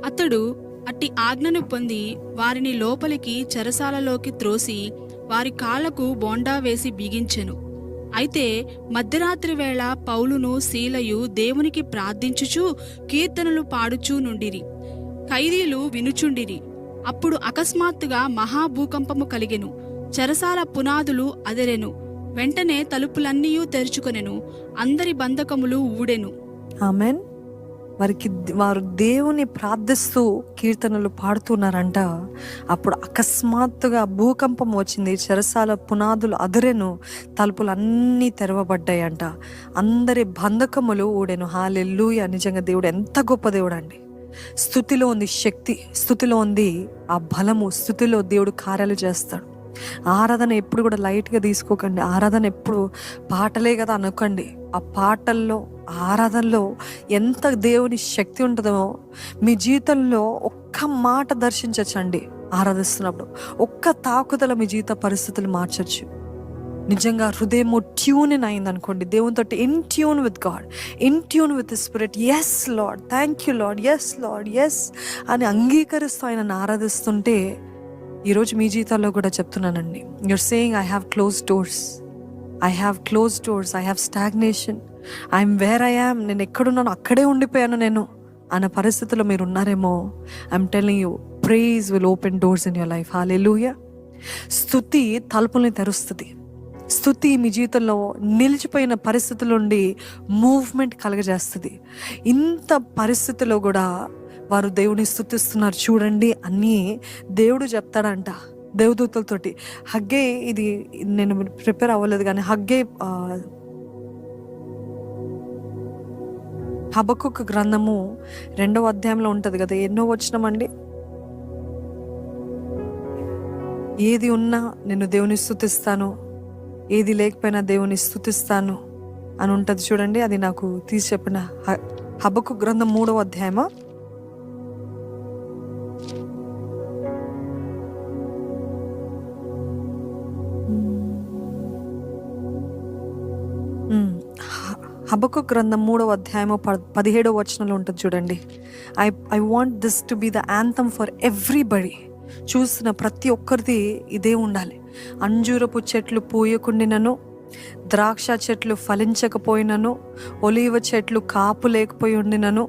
S3: అతడు అట్టి ఆజ్ఞను పొంది వారిని లోపలికి చెరసాలలోకి త్రోసి వారి కాళ్లకు బోండా వేసి బిగించెను. అయితే మధ్యరాత్రి వేళ పౌలును శీలయు దేవునికి ప్రార్థించుచు కీర్తనలు పాడుచూ నుండిరి. ఖైదీలు వినుచుండిరి. అప్పుడు అకస్మాత్తుగా మహాభూకంపము కలిగెను. చెరసాల పునాదులు అదెరెను. వెంటనే తలుపులన్నీయూ తెరుచుకొనెను. అందరి బంధకములు ఊడెను.
S2: ఆమెన్. వారు దేవుని ప్రార్థిస్తూ కీర్తనలు పాడుతున్నారంట. అప్పుడు అకస్మాత్తుగా భూకంపం వచ్చింది. చెరసాల పునాదులు అదిరెను, తలుపులన్నీ తెరవబడ్డాయంట. అందరి బంధకములు ఊడెను. హల్లెలూయా. నిజంగా దేవుడు ఎంత గొప్ప దేవుడు అండి. స్తుతిలో ఉంది శక్తి, స్తుతిలో ఉంది ఆ బలము, స్తుతిలో దేవుడు కార్యాలు చేస్తాడు. ఆరాధన ఎప్పుడు కూడా లైట్గా తీసుకోకండి. ఆరాధన ఎప్పుడు పాటలే కదా అనకండి. ఆ పాటల్లో, ఆరాధనలో ఎంత దేవుని శక్తి ఉంటుందో మీ జీవితంలో ఒక్క మాట దర్శించచ్చండి. ఆరాధిస్తున్నప్పుడు ఒక్క తాకుదల మీ జీవిత పరిస్థితులు మార్చచ్చు. నిజంగా హృదయము ట్యూన్ ఇన్ అయింది అనుకోండి, దేవునితో in tune with God, in tune with spirit. Yes Lord, thank you Lord, yes Lord, yes అని అంగీకరిస్తూ ఆయనను ఆరాధిస్తుంటే ఈరోజు మీ జీవితాల్లో కూడా చెప్తున్నానండి, you're saying I have close doors, I have close doors, I have stagnation, I'm where I am, నేను ఎక్కడున్నాను అక్కడే ఉండిపోయాను నేను అన్న పరిస్థితిలో మీరు ఉన్నారేమో. I'm telling you, praise will open doors in your life. Hallelujah. స్తుతి తలుపుల్ని తెరుస్తుంది. స్తుతి మీ జీవితంలో నిలిచిపోయిన పరిస్థితుల నుండి మూవ్మెంట్ కలగజేస్తుంది. ఇంత పరిస్థితిలో కూడా వారు దేవుని స్తుతిస్తున్నారు చూడండి అని దేవుడు చెప్తాడంట దేవదూతలతోటి. హగ్గే, ఇది నేను ప్రిపేర్ అవ్వలేదు కానీ హగ్గే హబక్కుకు గ్రంథము 2వ అధ్యాయంలో ఉంటుంది కదా, ఎన్నో వచనమండి, ఏది ఉన్నా నేను దేవుని స్తుతిస్తాను, ఏది లేకపోయినా దేవుని స్తుతిస్తాను అని ఉంటుంది చూడండి. అది నాకు తీసి చెప్పిన హబక్కు గ్రంథం 3వ అధ్యాయమా, హబక్కు గ్రంథం 3వ అధ్యాయము 17వ వచనంలో ఉంటుంది చూడండి. I want this to be the anthem for everybody. చూసిన ప్రతి ఒక్కరిది ఇదే ఉండాలి. అంజూరపు చెట్లు పూయకుండినను, ద్రాక్ష చెట్లు ఫలించకపోయినను, ఒలీవ చెట్లు కాపు లేకపోయి ఉండినను,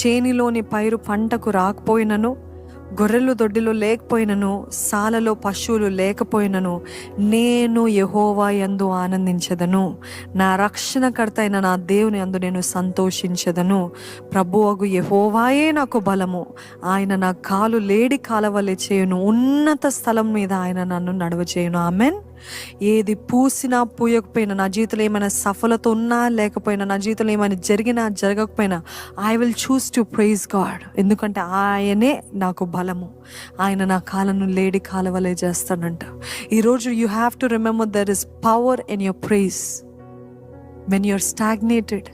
S2: చేనిలోని పైరు పంటకు రాకపోయినను, గొర్రెలు దొడ్డిలో లేకపోయినను, సాలలో పశువులు లేకపోయినను, నేను యెహోవా యందు ఆనందించెదను, నా రక్షణకర్త అయిన నా దేవుని యందు నేను సంతోషించెదను. ప్రభువగు యెహోవాయే నాకు బలము, ఆయన నా కాలు లేడి కాలవలె చేయును, ఉన్నత స్థలం మీద ఆయన నన్ను నడవచేయును. ఆమెన్. ఏది పూసినా పూయకపోయినా, నా జీవితంలో ఏమైనా సఫలత ఉన్నా లేకపోయినా, నా జీవితంలో ఏమైనా జరిగినా జరగకపోయినా, I will choose to praise God. ఎందుకంటే ఆయనే నాకు బలము, ఆయన నా కాలను లేడి కాలవలే చేస్తాడంట. ఈరోజు you have to remember there is power in your praise. When you're stagnated,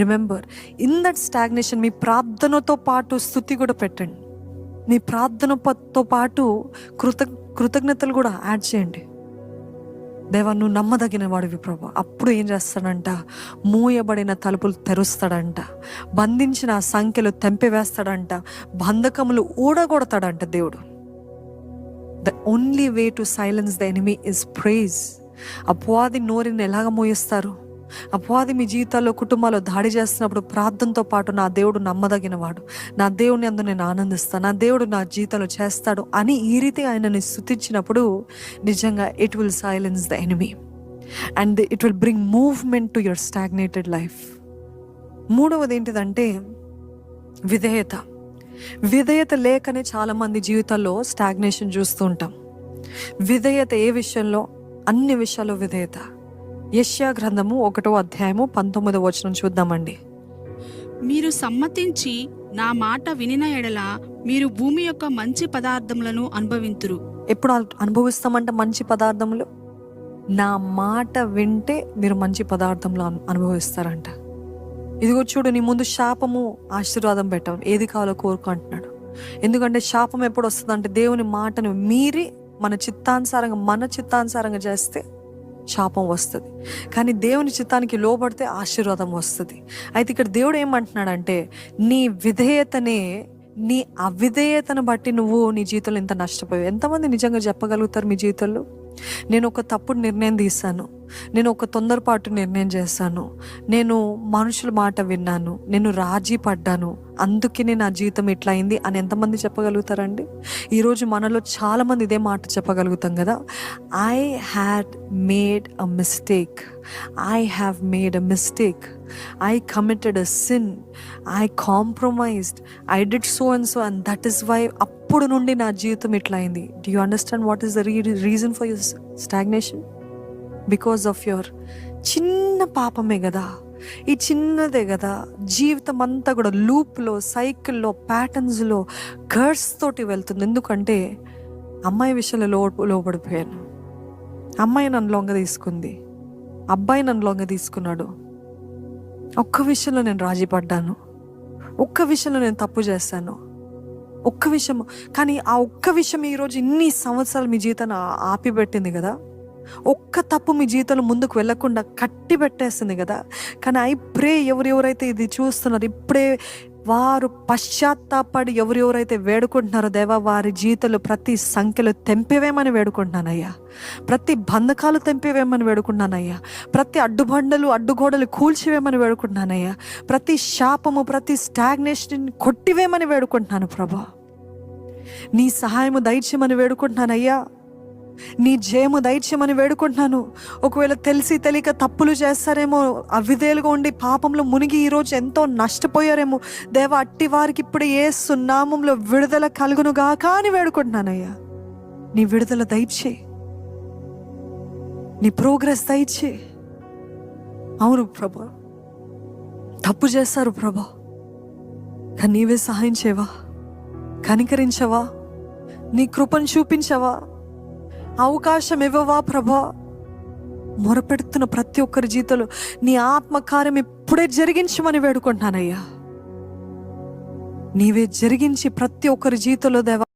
S2: remember in that stagnation మీ ప్రార్థనతో పాటు స్తుతి కూడా పెట్టండి. మీ ప్రార్థనతో పాటు కృతజ్ఞతలు కూడా యాడ్ చేయండి. దేవా, నువ్వు నమ్మదగిన వాడివి ప్రభా. అప్పుడు ఏం చేస్తాడంట, మూయబడిన తలుపులు తెరుస్తాడంట, బంధించిన సంఖ్యలు తెంపివేస్తాడంట, బంధకములు ఊడగొడతాడంట దేవుడు. The only way to silence the enemy is praise. అపవాది నోరిని ఎలాగ మోయిస్తారు? అపవాది మీ జీవితాల్లో, కుటుంబాల్లో దాడి చేస్తున్నప్పుడు ప్రార్థనతో పాటు నా దేవుడు నమ్మదగిన వాడు, నా దేవుని అందు నేను ఆనందిస్తాను, నా దేవుడు నా జీవితంలో చేస్తాడు అని ఈ రీతి ఆయనని స్తుతించినప్పుడు నిజంగా it will silence the enemy and it will bring movement to your stagnated life. 3వది ఏంటిదంటే విధేయత. విధేయత లేకనే చాలామంది జీవితాల్లో స్టాగ్నేషన్ చూస్తూ ఉంటాం. విధేయత ఏ విషయంలో? అన్ని విషయాల్లో విధేయత. యెషయా గ్రంథము 1వ అధ్యాయము 19వ వచనం చూద్దామండి.
S3: మీరు సమ్మతించి నా మాట వినిన ఎడల మీరు భూమి యొక్క మంచి పదార్థములను అనుభవింతురు.
S2: ఎప్పుడు అనుభవిస్తామంటే మంచి పదార్థములు? నా మాట వింటే మీరు మంచి పదార్థములు అనుభవిస్తారంట. ఇదిగో చూడు, నీ ముందు శాపము ఆశీర్వాదం పెట్టాం, ఏది కావాలో కోరుకో అంటున్నాడు. ఎందుకంటే శాపం ఎప్పుడు వస్తుందంటే దేవుని మాటను మీరి మన చిత్తానుసారంగా చేస్తే శాపం వస్తుంది, కానీ దేవుని చిత్తానికి లోబడితే ఆశీర్వాదం వస్తుంది. అయితే ఇక్కడ దేవుడు ఏమంటున్నాడంటే, నీ విధేయతనే, నీ అవిధేయతను బట్టి నువ్వు నీ జీవితంలో ఇంత నష్టపోయావు. ఎంతమంది నిజంగా చెప్పగలుగుతారు మీ జీవితంలో, నేను ఒక తప్పుడు నిర్ణయం తీశాను, నేను ఒక తొందరపాటు నిర్ణయం చేశాను, నేను మనుషుల మాట విన్నాను, నేను రాజీ పడ్డాను, అందుకనే నా జీవితం ఇట్లా అయింది అని ఎంతమంది చెప్పగలుగుతారండి? ఈరోజు మనలో చాలామంది ఇదే మాట చెప్పగలుగుతాం కదా, I had made a mistake, I have made a mistake, I committed a sin, I compromised, I did so and that is why అప్పుడు నుండి నా జీవితం ఇట్లా అయింది. Do you understand what is the reason for your stagnation? Because of your చిన్న పాపమే కదా, ఈ చిన్నదే కదా జీవితం అంతా కూడా లూప్లో, సైకిల్లో, ప్యాటర్న్స్లో, కర్స్ తోటి వెళ్తుంది. ఎందుకంటే అమ్మాయి విషయంలో లోపడిపోయాను, అమ్మాయి నన్ను లొంగ తీసుకుంది, అబ్బాయి నన్ను లొంగ తీసుకున్నాడు. ఒక్క విషయంలో నేను రాజీ పడ్డాను, ఒక్క విషయంలో నేను తప్పు చేశాను, ఒక్క విషయం. కానీ ఆ ఒక్క విషయం ఈరోజు ఇన్ని సంవత్సరాలు మీ జీవితాన్ని ఆపిపెట్టింది కదా. ఒక్క తప్పు మీ జీవితంలో ముందుకు వెళ్లకుండా కట్టి పెట్టేస్తుంది కదా. కానీ ఐ ప్రే, ఎవరెవరైతే ఇది చూస్తున్నారో ఇప్పుడే వారు పశ్చాత్తాపడి ఎవరెవరైతే వేడుకుంటున్నారో దేవా, వారి జీవితంలో ప్రతి సంఖ్యలో తెంపివేమని వేడుకుంటున్నానయ్యా, ప్రతి బంధకాలు తెంపివేమని వేడుకుంటున్నానయ్యా, ప్రతి అడ్డుబండలు అడ్డుగోడలు కూల్చివేమని వేడుకుంటున్నానయ్యా, ప్రతి శాపము ప్రతి స్టాగ్నేషన్ కొట్టివేమని వేడుకుంటున్నాను ప్రభా. నీ సహాయము దయచేయమని వేడుకుంటున్నానయ్యా, నీ జయము దయచేయమని వేడుకుంటున్నాను. ఒకవేళ తెలిసి తెలియక తప్పులు చేస్తారేమో, అవిధేలుగా ఉండి పాపంలో మునిగి ఈరోజు ఎంతో నష్టపోయారేమో దేవా, అట్టి వారికి ఇప్పుడు యేసు నామములో విడుదల కలుగునుగాక అని వేడుకుంటున్నానయ్యా. నీ విడుదల దయచే, నీ ప్రోగ్రెస్ దయచే. అవును ప్రభా, తప్పు చేస్తారు ప్రభా, కానీ నీవే సహాయం చేయవా, కనికరించవా, నీ కృపను చూపించవా, అవకాశం ఇవ్వవా ప్రభా. మొరపెడుతున్న ప్రతి ఒక్కరి జీవితంలో నీ ఆత్మకార్యం ఇప్పుడే జరిగించమని వేడుకుంటున్నానయ్యా. నీవే జరిగించి ప్రతి ఒక్కరి జీవితంలో దేవా